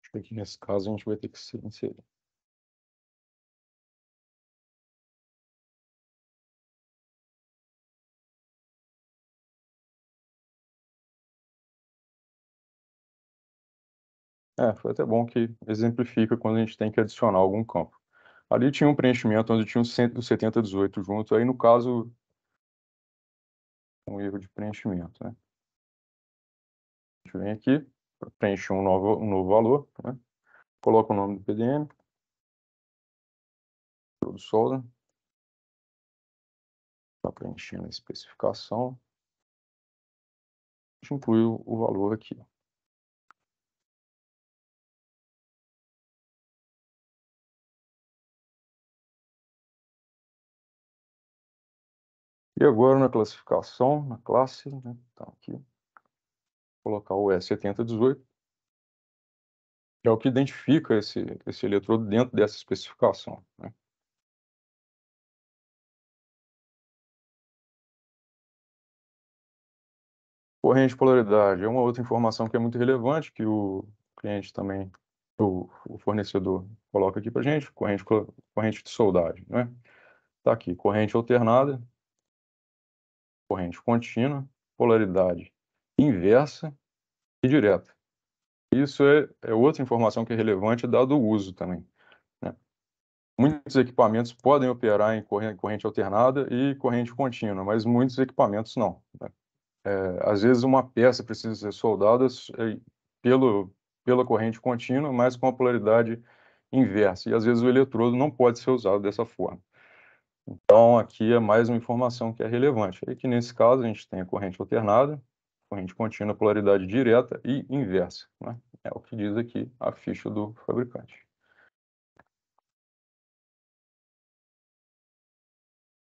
Acho que aqui nesse caso a gente vai ter que se inserir. Foi até bom que exemplifica quando a gente tem que adicionar algum campo. Ali tinha um preenchimento onde tinha o 7018 junto, aí no caso, um erro de preenchimento, né? A gente vem aqui, preenche um novo valor, né? Coloca o nome do PDM, do solder, está preenchendo a especificação, a gente inclui o valor aqui, ó. E agora na classificação, na classe, né? Então aqui, colocar o E7018, que é o que identifica esse eletrodo dentro dessa especificação, né? Corrente de polaridade é uma outra informação que é muito relevante, que o cliente também, o fornecedor coloca aqui para gente, corrente de soldagem, né? Tá aqui, corrente alternada, corrente contínua, polaridade inversa e direta. Isso é outra informação que é relevante, dado o uso também, né? Muitos equipamentos podem operar em corrente alternada e corrente contínua, mas muitos equipamentos não, né? Às vezes uma peça precisa ser soldada pelo, pela corrente contínua, mas com a polaridade inversa, e às vezes o eletrodo não pode ser usado dessa forma. Então, aqui é mais uma informação que é relevante. Aí que nesse caso a gente tem a corrente alternada, corrente contínua, polaridade direta e inversa, né? É o que diz aqui a ficha do fabricante.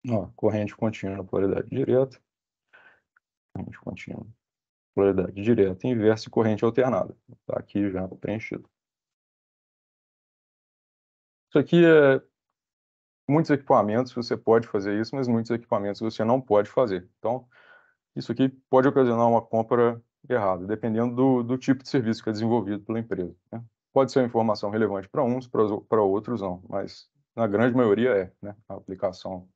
Ó, corrente contínua, polaridade direta, corrente contínua, polaridade direta, inversa e corrente alternada. Está aqui já preenchido. Isso aqui muitos equipamentos você pode fazer isso, mas muitos equipamentos você não pode fazer. Então, isso aqui pode ocasionar uma compra errada, dependendo do tipo de serviço que é desenvolvido pela empresa, né? Pode ser uma informação relevante para uns, para outros não, mas na grande maioria né? A aplicação.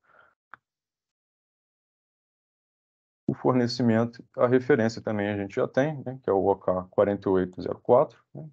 O fornecimento, a referência também a gente já tem, né? Que é o OK 4804, né?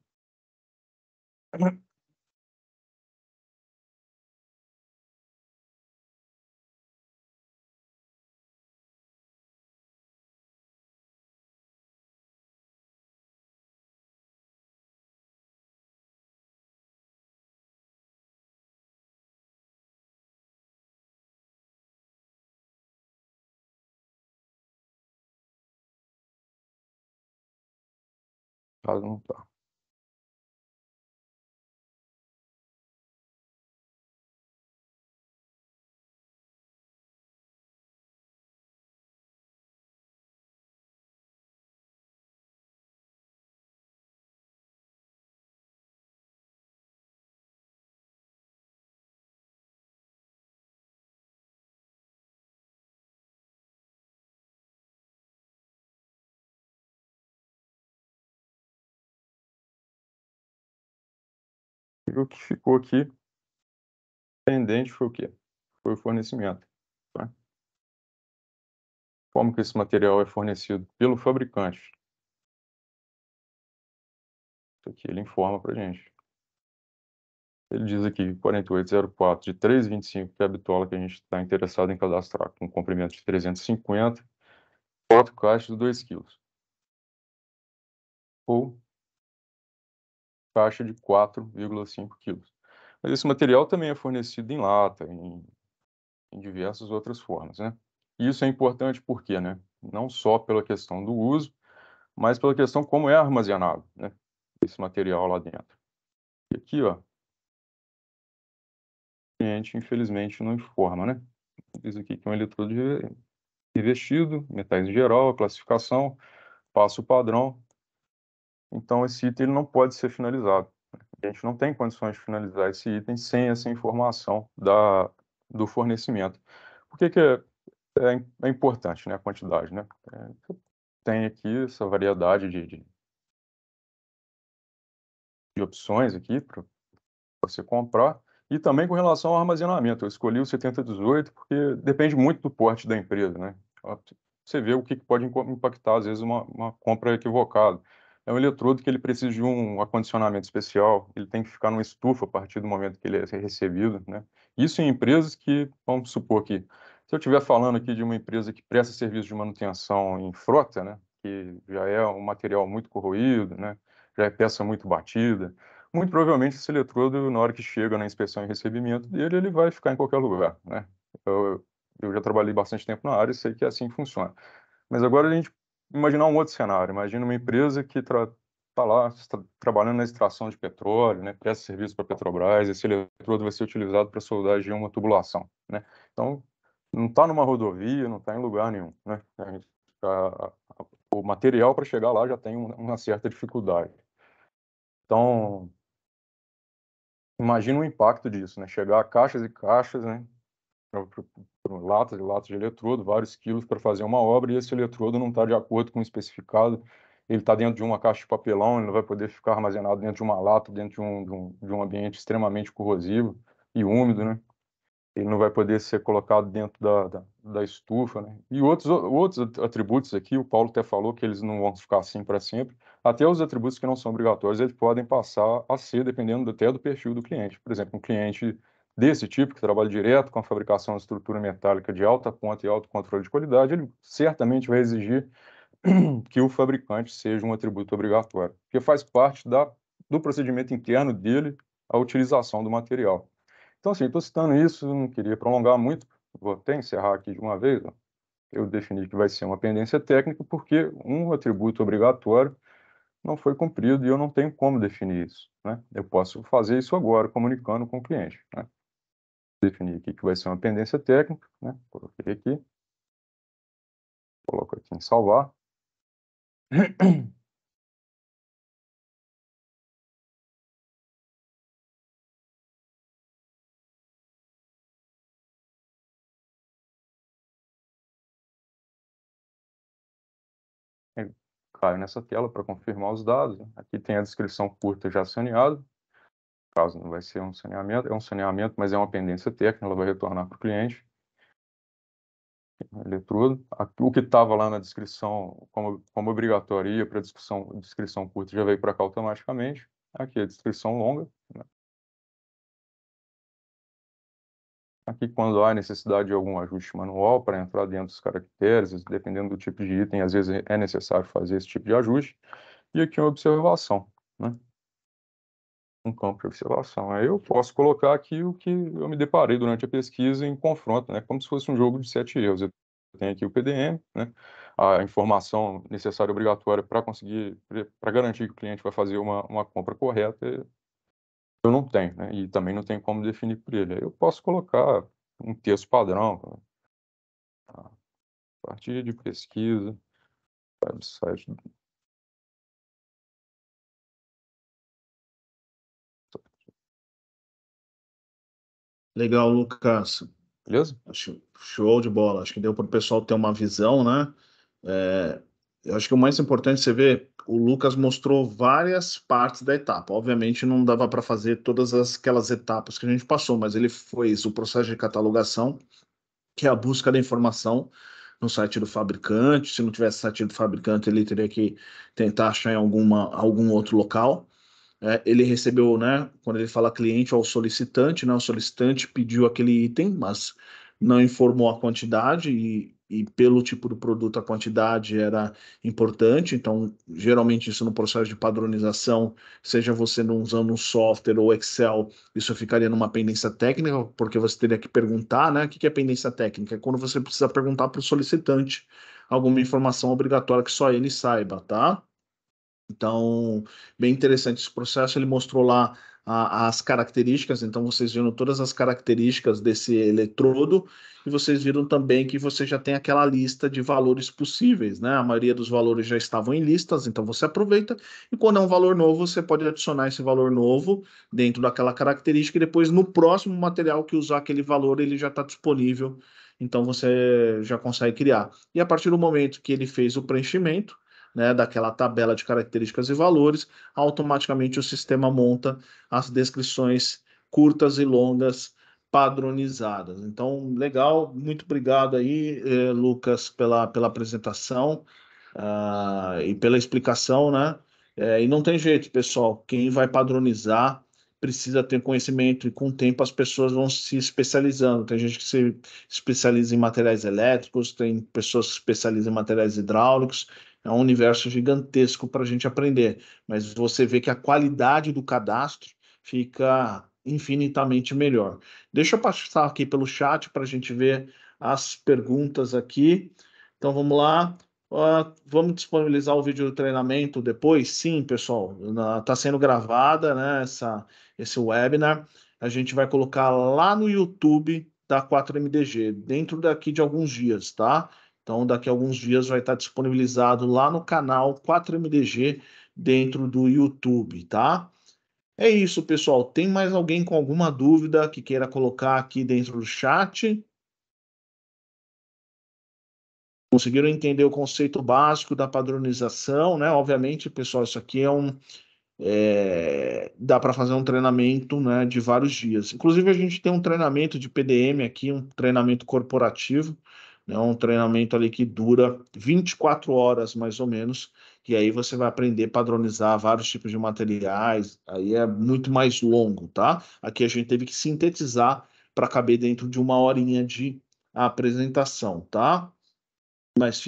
Caso não tá. E o que ficou aqui pendente foi o quê? Foi o fornecimento, tá? Como que esse material é fornecido pelo fabricante? Isso aqui ele informa pra gente. Ele diz aqui, 4804 de 3,25, que é a bitola que a gente está interessado em cadastrar, com comprimento de 350, 4 caixas de 2 quilos. Ou caixa de 4,5 quilos. Mas esse material também é fornecido em lata, em diversas outras formas, né? E isso é importante porque, né? Não só pela questão do uso, mas pela questão como é armazenado, né? Esse material lá dentro. E aqui, ó, o cliente infelizmente não informa, né? Diz aqui que é um eletrodo revestido, metais em geral, classificação, passo padrão. Então esse item ele não pode ser finalizado. A gente não tem condições de finalizar esse item sem essa informação do fornecimento. Por que que é importante, né, a quantidade, né? Tem aqui essa variedade de opções aqui para você comprar. E também com relação ao armazenamento, eu escolhi o 7018 porque depende muito do porte da empresa, né? Você vê o que pode impactar, às vezes, uma compra equivocada. É um eletrodo que ele precisa de um acondicionamento especial, ele tem que ficar numa estufa a partir do momento que ele é recebido, né? Isso em empresas que, vamos supor que, se eu estiver falando aqui de uma empresa que presta serviço de manutenção em frota, né? Que já é um material muito corroído, né? Já é peça muito batida, muito provavelmente esse eletrodo, na hora que chega na inspeção e recebimento dele, ele vai ficar em qualquer lugar, né? Eu já trabalhei bastante tempo na área e sei que é assim que funciona. Mas agora a gente imaginar um outro cenário. Imagina uma empresa que está lá trabalhando na extração de petróleo, né? Presta serviço para a Petrobras, esse eletrodo vai ser utilizado para soldagem de uma tubulação, né? Então, não está numa rodovia, não está em lugar nenhum, né? O material para chegar lá já tem uma certa dificuldade. Então, imagina o impacto disso, né? Chegar a caixas e caixas, né? Latas e latas de eletrodo, vários quilos para fazer uma obra, e esse eletrodo não está de acordo com o especificado. Ele está dentro de uma caixa de papelão, ele não vai poder ficar armazenado dentro de uma lata, dentro de um ambiente extremamente corrosivo e úmido, né? Ele não vai poder ser colocado dentro da estufa, né? E outros atributos aqui, o Paulo até falou que eles não vão ficar assim para sempre. Até os atributos que não são obrigatórios, eles podem passar a ser, dependendo até do perfil do cliente. Por exemplo, um cliente desse tipo, que trabalha direto com a fabricação de estrutura metálica de alta ponta e alto controle de qualidade, ele certamente vai exigir que o fabricante seja um atributo obrigatório, porque faz parte do procedimento interno dele a utilização do material. Então, assim, estou citando isso, não queria prolongar muito, vou até encerrar aqui de uma vez. Ó. Eu defini que vai ser uma pendência técnica porque um atributo obrigatório não foi cumprido e eu não tenho como definir isso, né? Eu posso fazer isso agora, comunicando com o cliente, né? Definir aqui que vai ser uma pendência técnica, né? Coloquei aqui, coloco aqui em salvar. Caio nessa tela para confirmar os dados. Né? Aqui tem a descrição curta já saneada. Caso não vai ser um saneamento, é um saneamento, mas é uma pendência técnica, ela vai retornar para o cliente. Eletrodo. O que estava lá na descrição como obrigatório ia para a descrição curta já veio para cá automaticamente. Aqui a descrição longa. Né? Aqui, quando há necessidade de algum ajuste manual para entrar dentro dos caracteres, dependendo do tipo de item, às vezes é necessário fazer esse tipo de ajuste. E aqui uma observação, né? Um campo de observação. Aí eu posso colocar aqui o que eu me deparei durante a pesquisa em confronto, né? Como se fosse um jogo de 7 erros. Eu tenho aqui o PDM, né? a informação necessária e obrigatória para conseguir, para garantir que o cliente vai fazer uma compra correta, eu não tenho, né? E também não tenho como definir por ele. Aí eu posso colocar um texto padrão, a partir de pesquisa, website, Legal, Lucas. beleza? Show de bola. Acho que deu para o pessoal ter uma visão, né? É, eu acho que o mais importante você ver, o Lucas mostrou várias partes da etapa. Obviamente não dava para fazer todas aquelas etapas que a gente passou, mas ele fez o processo de catalogação, que é a busca da informação no site do fabricante. Se não tivesse site do fabricante, ele teria que tentar achar em algum outro local. Ele recebeu, né? Quando ele fala cliente ou solicitante, né? O solicitante pediu aquele item, mas não informou a quantidade e pelo tipo do produto a quantidade era importante. Então, geralmente isso no processo de padronização, seja você não usando um software ou Excel, isso ficaria numa pendência técnica, porque você teria que perguntar, né? O que é pendência técnica? É quando você precisa perguntar para o solicitante alguma informação obrigatória que só ele saiba, tá? Então, bem interessante esse processo. Ele mostrou lá as características, então vocês viram todas as características desse eletrodo e vocês viram também que você já tem aquela lista de valores possíveis, né? A maioria dos valores já estavam em listas, então você aproveita e quando é um valor novo, você pode adicionar esse valor novo dentro daquela característica e depois no próximo material que usar aquele valor, ele já está disponível, então você já consegue criar. E a partir do momento que ele fez o preenchimento, né, daquela tabela de características e valores, automaticamente o sistema monta as descrições curtas e longas padronizadas. Então, legal, muito obrigado aí, Lucas, pela apresentação, e pela explicação, né? E não tem jeito, pessoal, quem vai padronizar precisa ter conhecimento e com o tempo as pessoas vão se especializando. Tem gente que se especializa em materiais elétricos, tem pessoas que se especializam em materiais hidráulicos, é um universo gigantesco para a gente aprender, mas você vê que a qualidade do cadastro fica infinitamente melhor. Deixa eu passar aqui pelo chat para a gente ver as perguntas aqui. Então vamos lá. Vamos disponibilizar o vídeo do treinamento depois? Sim, pessoal. Está sendo gravada, né, esse webinar. A gente vai colocar lá no YouTube da 4MDG, dentro daqui de alguns dias, tá? Então, daqui a alguns dias vai estar disponibilizado lá no canal 4MDG dentro do YouTube, tá? É isso, pessoal. Tem mais alguém com alguma dúvida que queira colocar aqui dentro do chat? Conseguiram entender o conceito básico da padronização, né? Obviamente, pessoal, isso aqui dá para fazer um treinamento, né, de vários dias. Inclusive, a gente tem um treinamento de PDM aqui, um treinamento corporativo, né, um treinamento ali que dura 24 horas, mais ou menos, e aí você vai aprender a padronizar vários tipos de materiais, aí é muito mais longo, tá? Aqui a gente teve que sintetizar para caber dentro de uma horinha de apresentação, tá? Mas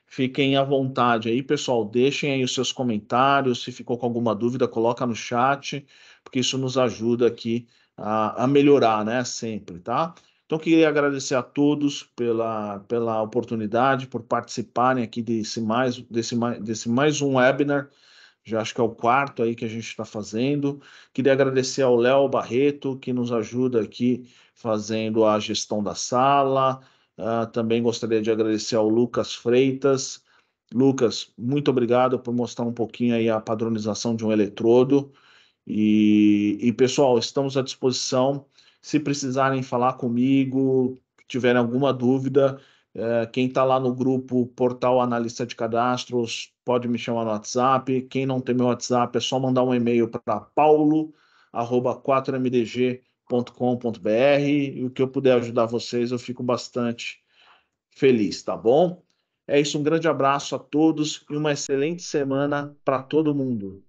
fiquem à vontade aí, pessoal. Deixem aí os seus comentários. Se ficou com alguma dúvida, coloca no chat, porque isso nos ajuda aqui a melhorar, né? Sempre, tá? Então, queria agradecer a todos pela oportunidade, por participarem aqui desse mais um webinar. Já acho que é o quarto aí que a gente está fazendo. Queria agradecer ao Léo Barreto, que nos ajuda aqui fazendo a gestão da sala. Também gostaria de agradecer ao Lucas Freitas. Lucas, muito obrigado por mostrar um pouquinho aí a padronização de um eletrodo. Pessoal, estamos à disposição. Se precisarem falar comigo, tiverem alguma dúvida, quem está lá no grupo Portal Analista de Cadastros pode me chamar no WhatsApp. Quem não tem meu WhatsApp, é só mandar um e-mail para paulo@4mdg.com.br. E o que eu puder ajudar vocês, eu fico bastante feliz, tá bom? É isso, um grande abraço a todos e uma excelente semana para todo mundo.